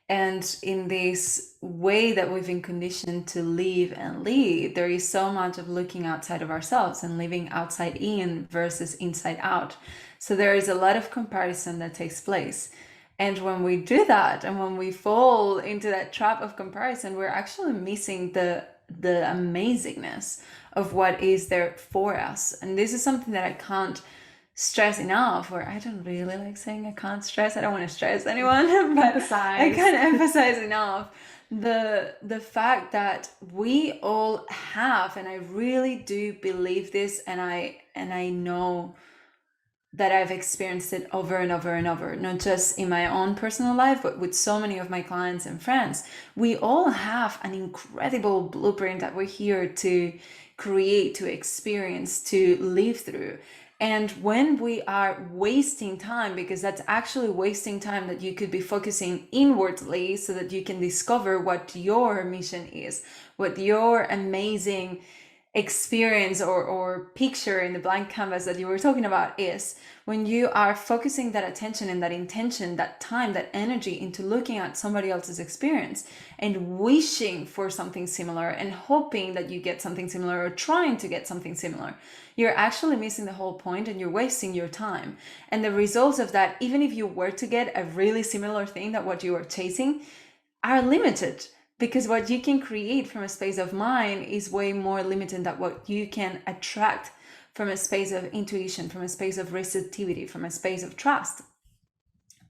And in this way that we've been conditioned to live and lead, there is so much of looking outside of ourselves and living outside in versus inside out. So there is a lot of comparison that takes place. And when we do that, and when we fall into that trap of comparison, we're actually missing the amazingness of what is there for us. And this is something that I can't stress enough, or I don't really like saying I can't stress. I don't want to stress anyone, but I can't emphasize enough the fact that we all have, and I really do believe this, and I know that I've experienced it over and over and over, not just in my own personal life, but with so many of my clients and friends. We all have an incredible blueprint that we're here to create, to experience, to live through. And when we are wasting time, because that's actually wasting time that you could be focusing inwardly so that you can discover what your mission is, what your amazing experience or picture in the blank canvas that you were talking about is, when you are focusing that attention and that intention, that time, that energy into looking at somebody else's experience and wishing for something similar and hoping that you get something similar or trying to get something similar, you're actually missing the whole point and you're wasting your time. And the results of that, even if you were to get a really similar thing that what you are chasing, are limited. Because what you can create from a space of mind is way more limited than what you can attract from a space of intuition, from a space of receptivity, from a space of trust.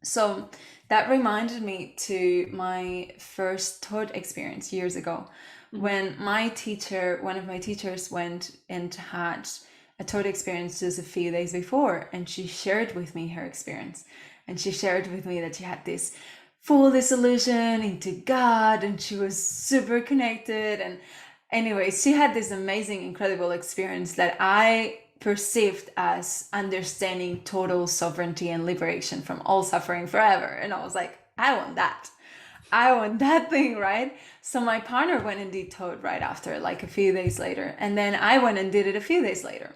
So that reminded me to my first thought experience years ago, when my teacher, one of my teachers, went and had a thought experience just a few days before, and she shared with me her experience. And she shared with me that she had this full disillusion into God, and she was super connected. And anyway, she had this amazing, incredible experience that I perceived as understanding total sovereignty and liberation from all suffering forever. And I was like, I want that. I want that thing, right? So my partner went and did thought right after, like a few days later. And then I went and did it a few days later.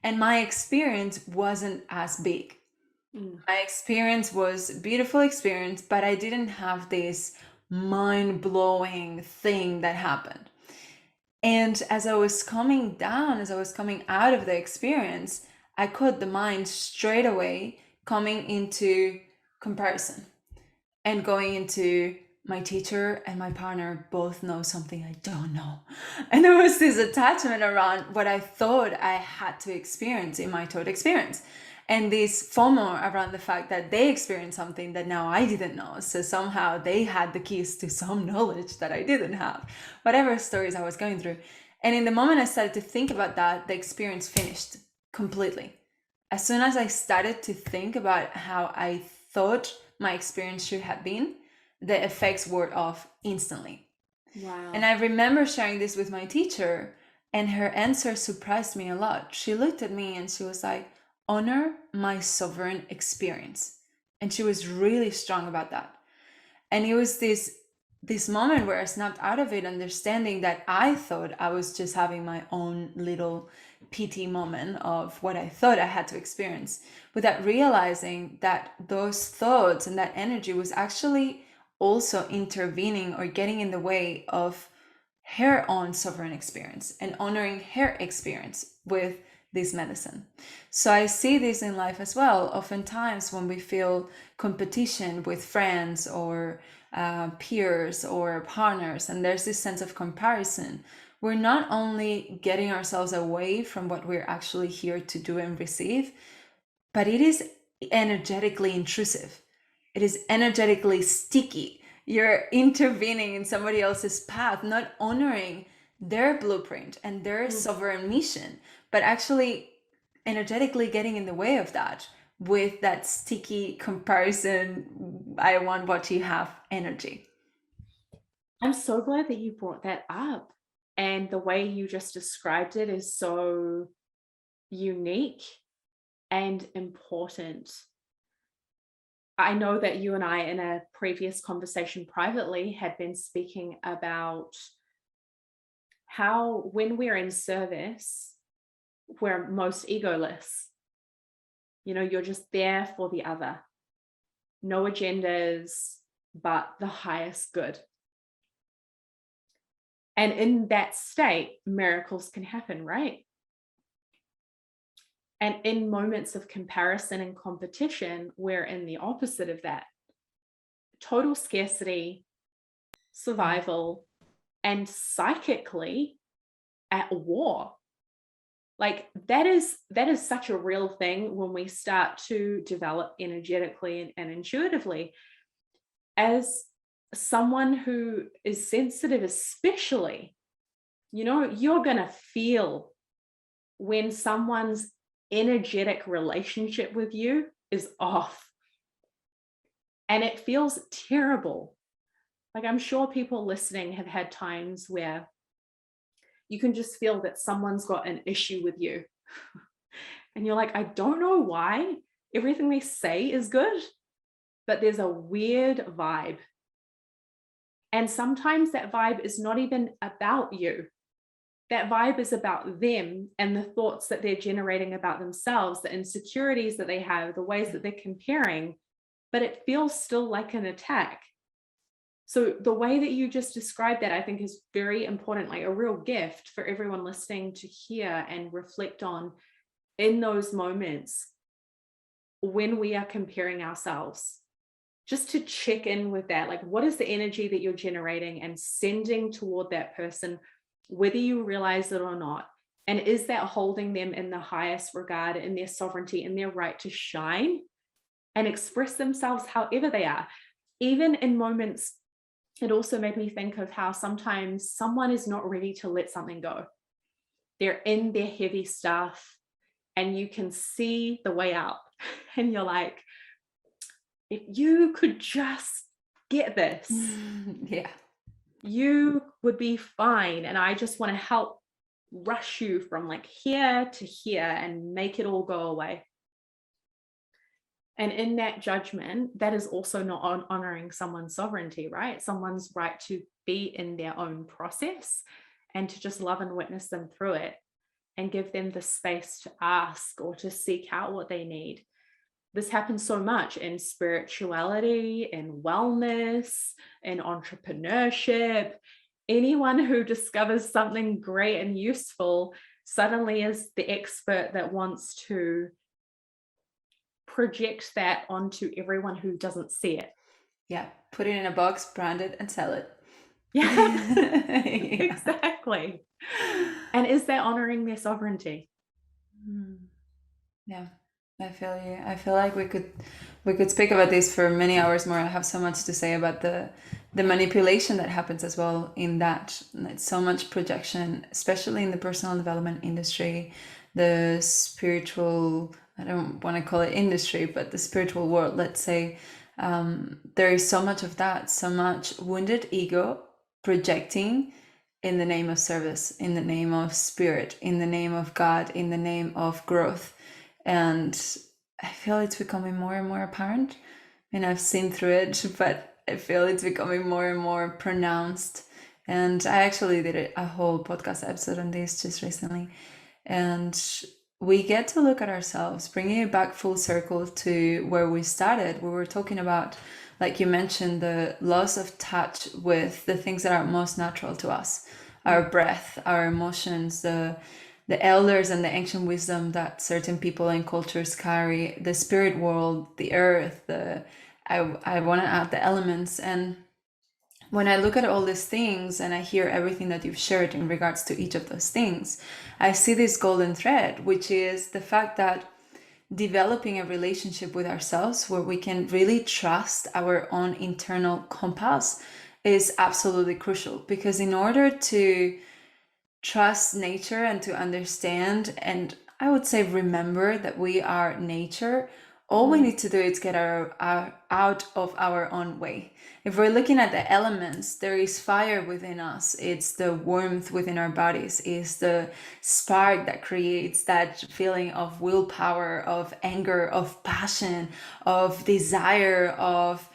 And my experience wasn't as big. My experience was a beautiful experience, but I didn't have this mind-blowing thing that happened. And as I was coming down, as I was coming out of the experience, I caught the mind straight away coming into comparison and going into my teacher and my partner both know something I don't know. And there was this attachment around what I thought I had to experience in my taught experience. And this FOMO around the fact that they experienced something that now I didn't know. So somehow they had the keys to some knowledge that I didn't have, whatever stories I was going through. And in the moment I started to think about that, the experience finished completely. As soon as I started to think about how I thought my experience should have been, the effects wore off instantly. Wow. And I remember sharing this with my teacher, and her answer surprised me a lot. She looked at me and she was like, honor my sovereign experience. And she was really strong about that. And it was this moment where I snapped out of it, understanding that I thought I was just having my own little PT moment of what I thought I had to experience, without realizing that those thoughts and that energy was actually also intervening or getting in the way of her own sovereign experience and honoring her experience with this medicine. So I see this in life as well. Oftentimes when we feel competition with friends or peers or partners, and there's this sense of comparison, we're not only getting ourselves away from what we're actually here to do and receive, but it is energetically intrusive. It is energetically sticky. You're intervening in somebody else's path, not honoring their blueprint and their sovereign mission, but actually energetically getting in the way of that with that sticky comparison, I want what you have energy. I'm so glad that you brought that up. And the way you just described it is so unique and important. I know that you and I, in a previous conversation privately, had been speaking about how when we're in service, we're most egoless. You know, you're just there for the other. No agendas, but the highest good. And in that state, miracles can happen, right? And in moments of comparison and competition, we're in the opposite of that. Total scarcity, survival, and psychically at war. Like that is such a real thing when we start to develop energetically and intuitively. As someone who is sensitive, especially, you know, you're going to feel when someone's energetic relationship with you is off. And it feels terrible. Like I'm sure people listening have had times where you can just feel that someone's got an issue with you. And you're like, I don't know why. Everything they say is good, but there's a weird vibe. And sometimes that vibe is not even about you. That vibe is about them and the thoughts that they're generating about themselves, the insecurities that they have, the ways that they're comparing, but it feels still like an attack. So the way that you just described that, I think is very important, like a real gift for everyone listening to hear and reflect on in those moments when we are comparing ourselves. Just to check in with that, like what is the energy that you're generating and sending toward that person, whether you realize it or not? And is that holding them in the highest regard, in their sovereignty, in their right to shine and express themselves however they are? Even in moments, it also made me think of how sometimes someone is not ready to let something go. They're in their heavy stuff and you can see the way out. And you're like, if you could just get this, Yeah, you would be fine. And I just want to help rush you from like here to here and make it all go away. And in that judgment, that is also not honoring someone's sovereignty, right? Someone's right to be in their own process and to just love and witness them through it and give them the space to ask or to seek out what they need. This happens so much in spirituality, in wellness, in entrepreneurship. Anyone who discovers something great and useful suddenly is the expert that wants to project that onto everyone who doesn't see it. Yeah, put it in a box, brand it, and sell it. Yeah, Yeah. exactly. And is that honoring their sovereignty? Yeah, I feel you. I feel like we could speak about this for many hours more. I have so much to say about the manipulation that happens as well in that. It's so much projection, especially in the personal development industry, the spiritual, I don't want to call it industry, but the spiritual world, let's say. There is so much of that, so much wounded ego projecting in the name of service, in the name of spirit, in the name of God, in the name of growth. And I feel it's becoming more and more apparent. And I've seen through it, but I feel it's becoming more and more pronounced. And I actually did a whole podcast episode on this just recently. And we get to look at ourselves, bringing it back full circle to where we started. We were talking about, like you mentioned, the loss of touch with the things that are most natural to us, our breath, our emotions, the elders and the ancient wisdom that certain people and cultures carry, the spirit world, the earth, I want to add the elements. And when I look at all these things and I hear everything that you've shared in regards to each of those things, I see this golden thread, which is the fact that developing a relationship with ourselves where we can really trust our own internal compass is absolutely crucial. Because in order to trust nature and to understand, and I would say remember that we are nature, all we need to do is get out of our own way. If we're looking at the elements, there is fire within us. It's the warmth within our bodies. It's the spark that creates that feeling of willpower, of anger, of passion, of desire, of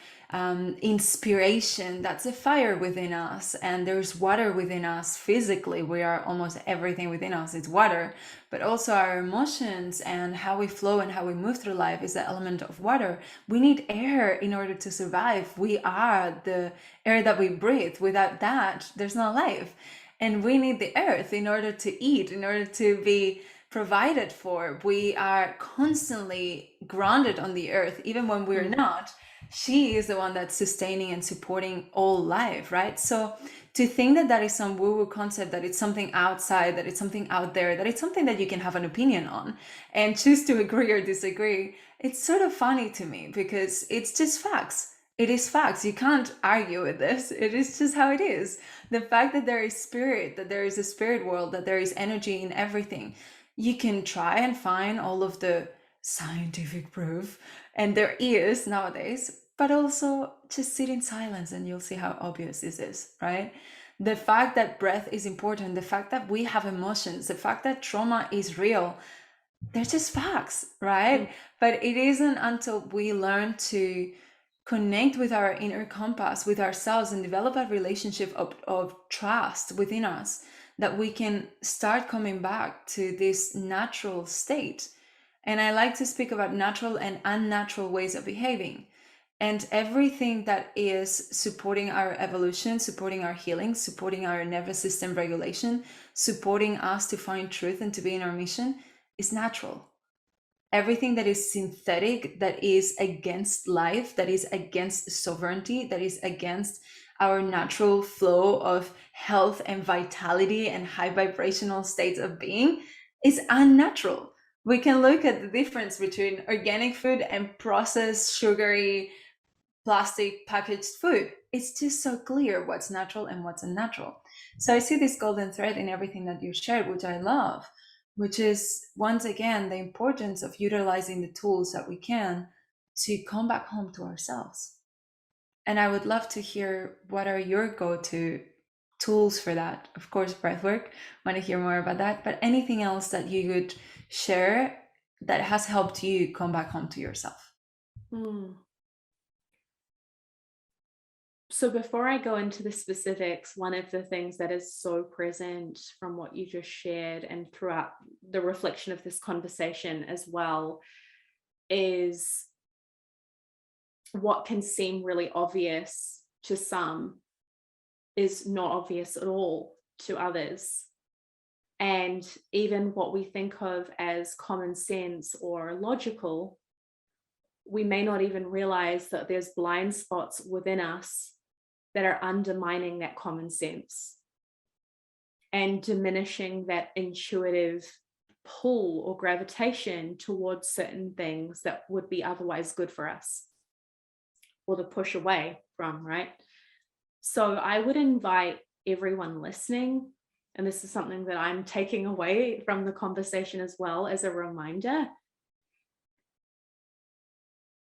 inspiration. That's a fire within us. And there's water within us physically. We are almost everything within us. It's water. But also our emotions and how we flow and how we move through life is the element of water. We need air in order to survive. We are the air that we breathe. Without that, there's no life. And we need the earth in order to eat, in order to be provided for. We are constantly grounded on the earth, even when we're not. She is the one that's sustaining and supporting all life, right? So to think that that is some woo-woo concept, that it's something outside, that it's something out there, that it's something that you can have an opinion on and choose to agree or disagree, it's sort of funny to me because it's just facts. It is facts. You can't argue with this. It is just how it is. The fact that there is spirit, that there is a spirit world, that there is energy in everything. You can try and find all of the scientific proof, and there is nowadays, but also just sit in silence and you'll see how obvious this is, right? The fact that breath is important, the fact that we have emotions, the fact that trauma is real, they're just facts, right? But it isn't until we learn to connect with our inner compass, with ourselves, and develop a relationship of trust within us that we can start coming back to this natural state. And I like to speak about natural and unnatural ways of behaving. And everything that is supporting our evolution, supporting our healing, supporting our nervous system regulation, supporting us to find truth and to be in our mission is natural. Everything that is synthetic, that is against life, that is against sovereignty, that is against our natural flow of health and vitality and high vibrational states of being is unnatural. We can look at the difference between organic food and processed, sugary, plastic packaged food. It's just so clear what's natural and what's unnatural. So I see this golden thread in everything that you shared, which I love, which is once again the importance of utilizing the tools that we can to come back home to ourselves. And I would love to hear what are your go-to tools for that. Of course, breathwork, want to hear more about that, but anything else that you could share that has helped you come back home to yourself. So before I go into the specifics, one of the things that is so present from what you just shared and throughout the reflection of this conversation as well is what can seem really obvious to some is not obvious at all to others. And even what we think of as common sense or logical, we may not even realize that there's blind spots within us that are undermining that common sense and diminishing that intuitive pull or gravitation towards certain things that would be otherwise good for us or to push away from, right? So I would invite everyone listening, and this is something that I'm taking away from the conversation as well as a reminder,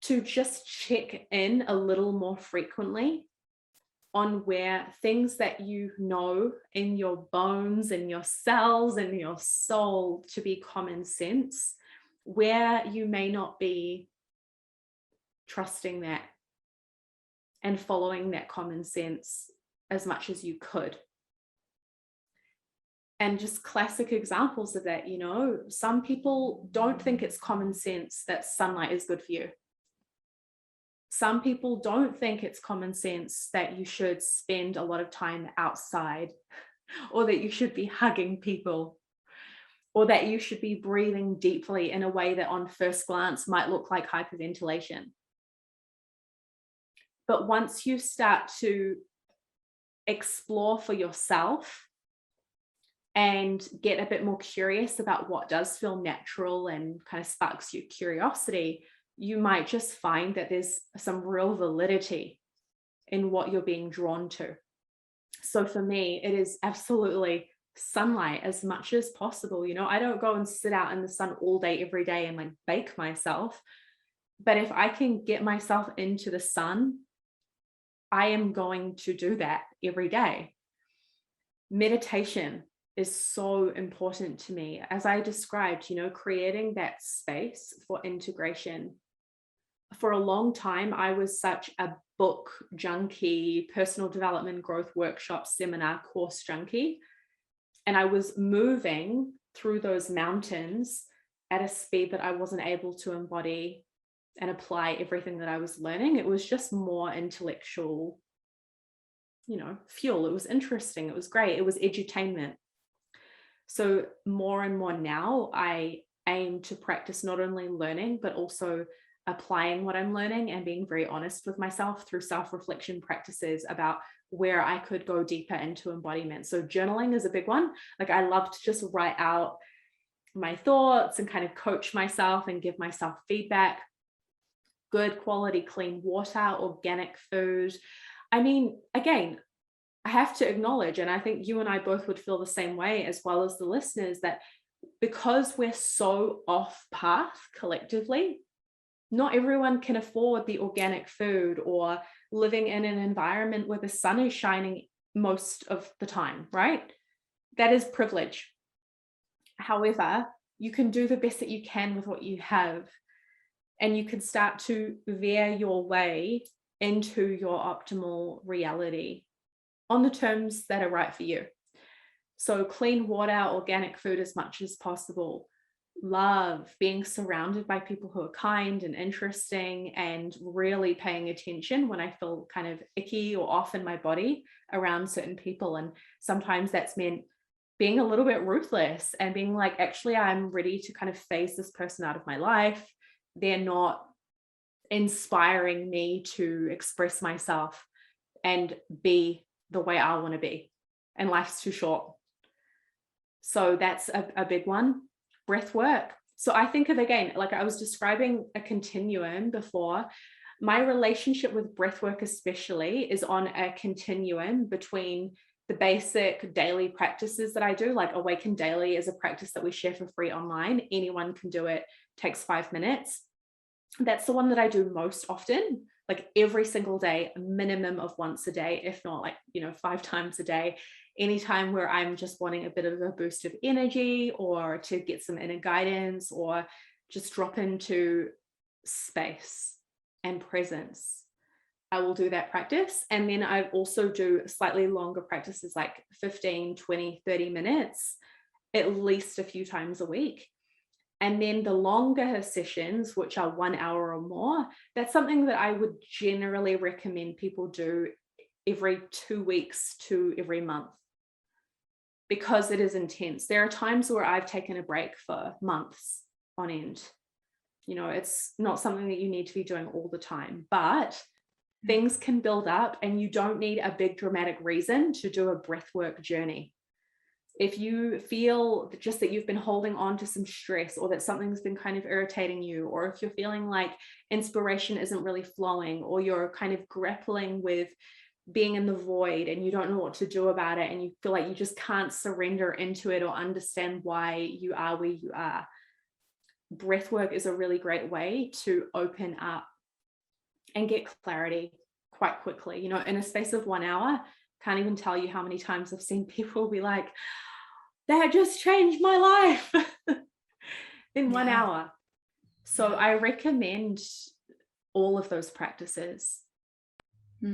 to just check in a little more frequently on where things that you know in your bones, in your cells, in your soul to be common sense, where you may not be trusting that and following that common sense as much as you could. And just classic examples of that, some people don't think it's common sense that sunlight is good for you. Some people don't think it's common sense that you should spend a lot of time outside, or that you should be hugging people, or that you should be breathing deeply in a way that on first glance might look like hyperventilation. But once you start to explore for yourself and get a bit more curious about what does feel natural and kind of sparks your curiosity, you might just find that there's some real validity in what you're being drawn to. So for me, it is absolutely sunlight as much as possible. I don't go and sit out in the sun all day, every day and like bake myself. But if I can get myself into the sun, I am going to do that every day. Meditation is so important to me. As I described, creating that space for integration. For a long time, I was such a book junkie, personal development, growth workshop, seminar, course junkie. And I was moving through those mountains at a speed that I wasn't able to embody and apply everything that I was learning. It was just more intellectual, fuel. It was interesting. It was great. It was edutainment. So more and more now, I aim to practice not only learning, but also applying what I'm learning and being very honest with myself through self-reflection practices about where I could go deeper into embodiment. So journaling is a big one. Like I love to just write out my thoughts and kind of coach myself and give myself feedback. Good quality, clean water, organic food. I mean, again, I have to acknowledge, and I think you and I both would feel the same way as well as the listeners, that because we're so off path collectively, not everyone can afford the organic food or living in an environment where the sun is shining most of the time, right? That is privilege. However, you can do the best that you can with what you have, and you can start to veer your way into your optimal reality on the terms that are right for you. So clean water, organic food as much as possible. Love, being surrounded by people who are kind and interesting, and really paying attention when I feel kind of icky or off in my body around certain people. And sometimes that's meant being a little bit ruthless and being like, actually, I'm ready to kind of phase this person out of my life. They're not inspiring me to express myself and be the way I want to be. And life's too short. So that's a big one. Breathwork. So I think of, again, like I was describing a continuum before, my relationship with breathwork especially is on a continuum between the basic daily practices that I do, like Awaken Daily is a practice that we share for free online. Anyone can do it, takes 5 minutes. That's the one that I do most often, like every single day, a minimum of once a day, if not 5 times a day. Anytime where I'm just wanting a bit of a boost of energy or to get some inner guidance or just drop into space and presence, I will do that practice. And then I also do slightly longer practices, like 15, 20, 30 minutes, at least a few times a week. And then the longer sessions, which are 1 hour or more, that's something that I would generally recommend people do every 2 weeks to every month. because it is intense. There are times where I've taken a break for months on end. You know, it's not something that you need to be doing all the time, but things can build up, and you don't need a big dramatic reason to do a breathwork journey. If you feel just that you've been holding on to some stress, or that something's been kind of irritating you, or if you're feeling like inspiration isn't really flowing, or you're kind of grappling with being in the void and you don't know what to do about it, and you feel like you just can't surrender into it or understand why you are where you are, breathwork is a really great way to open up and get clarity quite quickly. You know, in a space of 1 hour, can't even tell you how many times I've seen people be like, that just changed my life in 1 hour. So I recommend all of those practices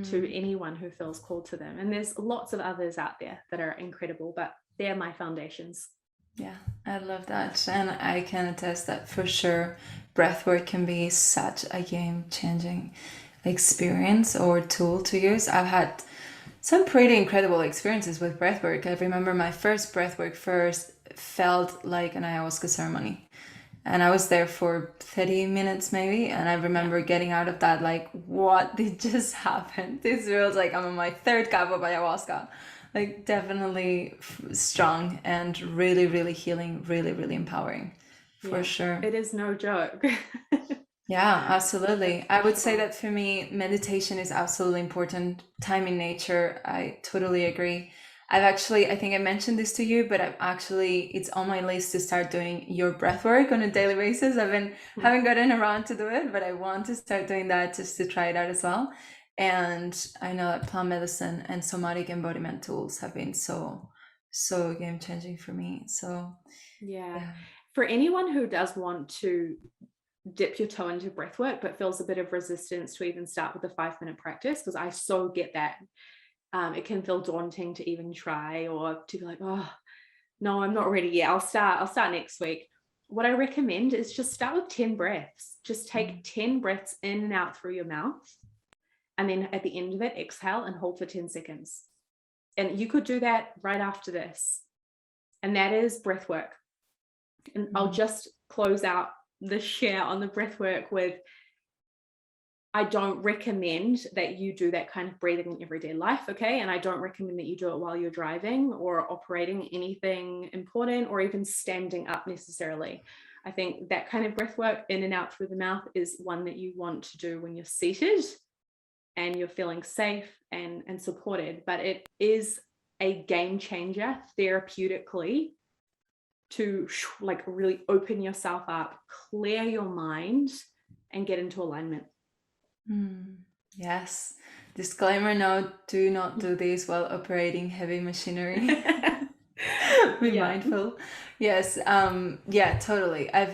to anyone who feels called to them. And there's lots of others out there that are incredible, but they're my foundations. Yeah, I love that. And I can attest that for sure, breathwork can be such a game-changing experience or tool to use. I've had some pretty incredible experiences with breathwork. I remember my first breathwork felt like an ayahuasca ceremony. And I was there for 30 minutes maybe. And I remember getting out of that like, what did just happen? This feels like I'm on my third cup of ayahuasca. Like definitely strong and really, really healing, really, really empowering for sure. It is no joke. Yeah, absolutely. I would say that for me, meditation is absolutely important. Time in nature, I totally agree. I think I mentioned this to you, but it's on my list to start doing your breath work on a daily basis. Haven't gotten around to do it, but I want to start doing that just to try it out as well. And I know that plant medicine and somatic embodiment tools have been so game changing for me. So yeah. For anyone who does want to dip your toe into breathwork but feels a bit of resistance to even start with a 5-minute practice, because I so get that. It can feel daunting to even try, or to be like, oh no, I'm not ready yet. I'll start next week. What I recommend is just start with 10 breaths. Just take 10 breaths in and out through your mouth. And then at the end of it, exhale and hold for 10 seconds. And you could do that right after this. And that is breath work. And I'll just close out the share on the breath work with, I don't recommend that you do that kind of breathing in everyday life, okay? And I don't recommend that you do it while you're driving or operating anything important or even standing up necessarily. I think that kind of breath work in and out through the mouth is one that you want to do when you're seated and you're feeling safe and supported. But it is a game changer therapeutically to like really open yourself up, clear your mind, and get into alignment. Yes. Disclaimer note, do not do this while operating heavy machinery. Be mindful. Yes. Yeah, totally. I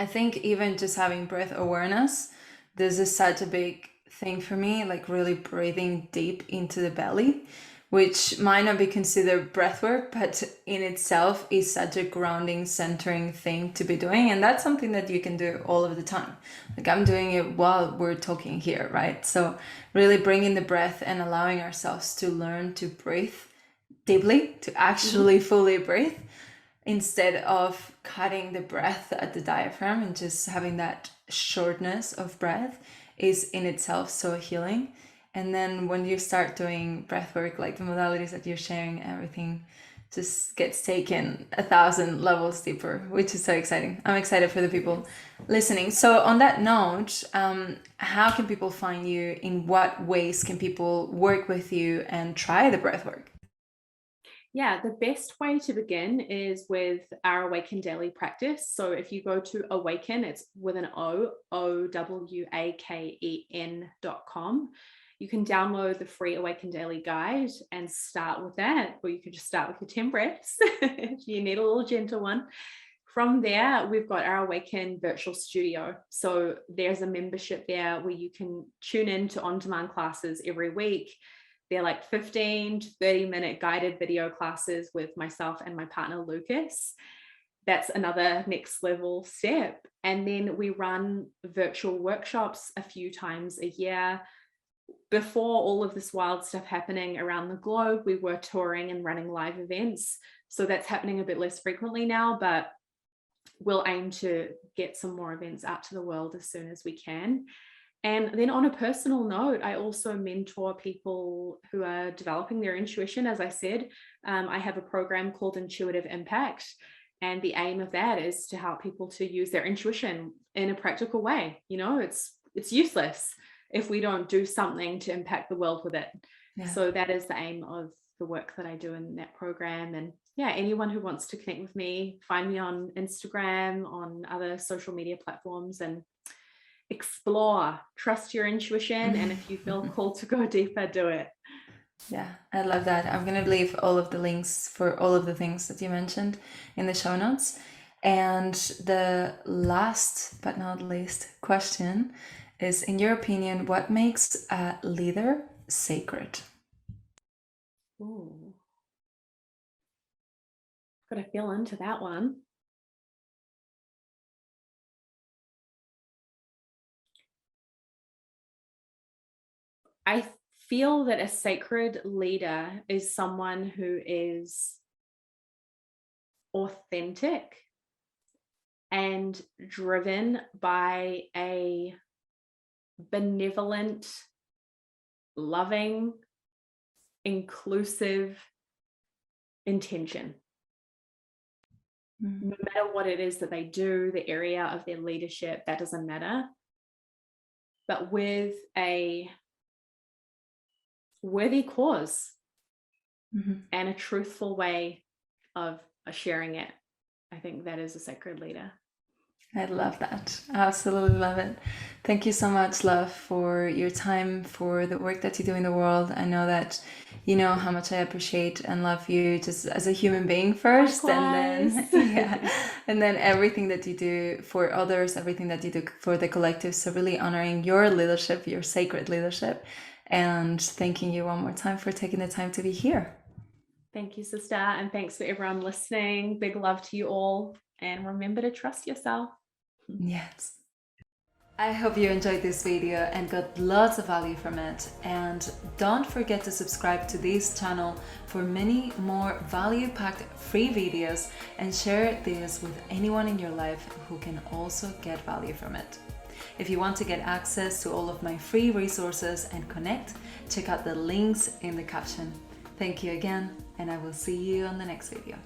think even just having breath awareness, this is such a big thing for me, like really breathing deep into the belly, which might not be considered breath work, but in itself is such a grounding, centering thing to be doing. And that's something that you can do all of the time. Like I'm doing it while we're talking here, right? So really bringing the breath and allowing ourselves to learn to breathe deeply, to actually fully breathe, instead of cutting the breath at the diaphragm and just having that shortness of breath is in itself so healing. And then when you start doing breath work, like the modalities that you're sharing, everything just gets taken 1,000 levels deeper, which is so exciting. I'm excited for the people listening. So on that note, how can people find you? In what ways can people work with you and try the breath work? Yeah, the best way to begin is with our Awaken Daily practice. So if you go to Awaken, it's with an OWAKEN.com. You can download the free Awaken Daily guide and start with that, or you could just start with your 10 breaths if you need a little gentle one. From there, we've got our Awaken virtual studio. So there's a membership there where you can tune in to on-demand classes every week. They're like 15 to 30-minute guided video classes with myself and my partner, Lucas. That's another next level step. And then we run virtual workshops a few times a year before all of this wild stuff happening around the globe, we were touring and running live events. So that's happening a bit less frequently now, but we'll aim to get some more events out to the world as soon as we can. And then on a personal note, I also mentor people who are developing their intuition. As I said, I have a program called Intuitive Impact. And the aim of that is to help people to use their intuition in a practical way. You know, it's useless if we don't do something to impact the world with it. Yeah. So that is the aim of the work that I do in that program. And yeah, anyone who wants to connect with me, find me on Instagram, on other social media platforms, and explore, trust your intuition. And if you feel called to go deeper, do it. Yeah, I love that. I'm going to leave all of the links for all of the things that you mentioned in the show notes. And the last but not least question is, in your opinion, what makes a leader sacred? Ooh. Got to feel into that one. I feel that a sacred leader is someone who is authentic and driven by a benevolent, loving, inclusive intention. No matter what it is that they do, the area of their leadership, that doesn't matter. But with a worthy cause and a truthful way of sharing it, I think that is a sacred leader. I love that. I absolutely love it. Thank you so much, love, for your time, for the work that you do in the world. I know that you know how much I appreciate and love you just as a human being first. Likewise. And then and then everything that you do for others, everything that you do for the collective. So really honoring your leadership, your sacred leadership, and thanking you one more time for taking the time to be here. Thank you, sister. And thanks for everyone listening. Big love to you all. And remember to trust yourself. Yes. I hope you enjoyed this video and got lots of value from it. And don't forget to subscribe to this channel for many more value-packed free videos, and share this with anyone in your life who can also get value from it. If you want to get access to all of my free resources and connect, check out the links in the caption. Thank you again, and I will see you on the next video.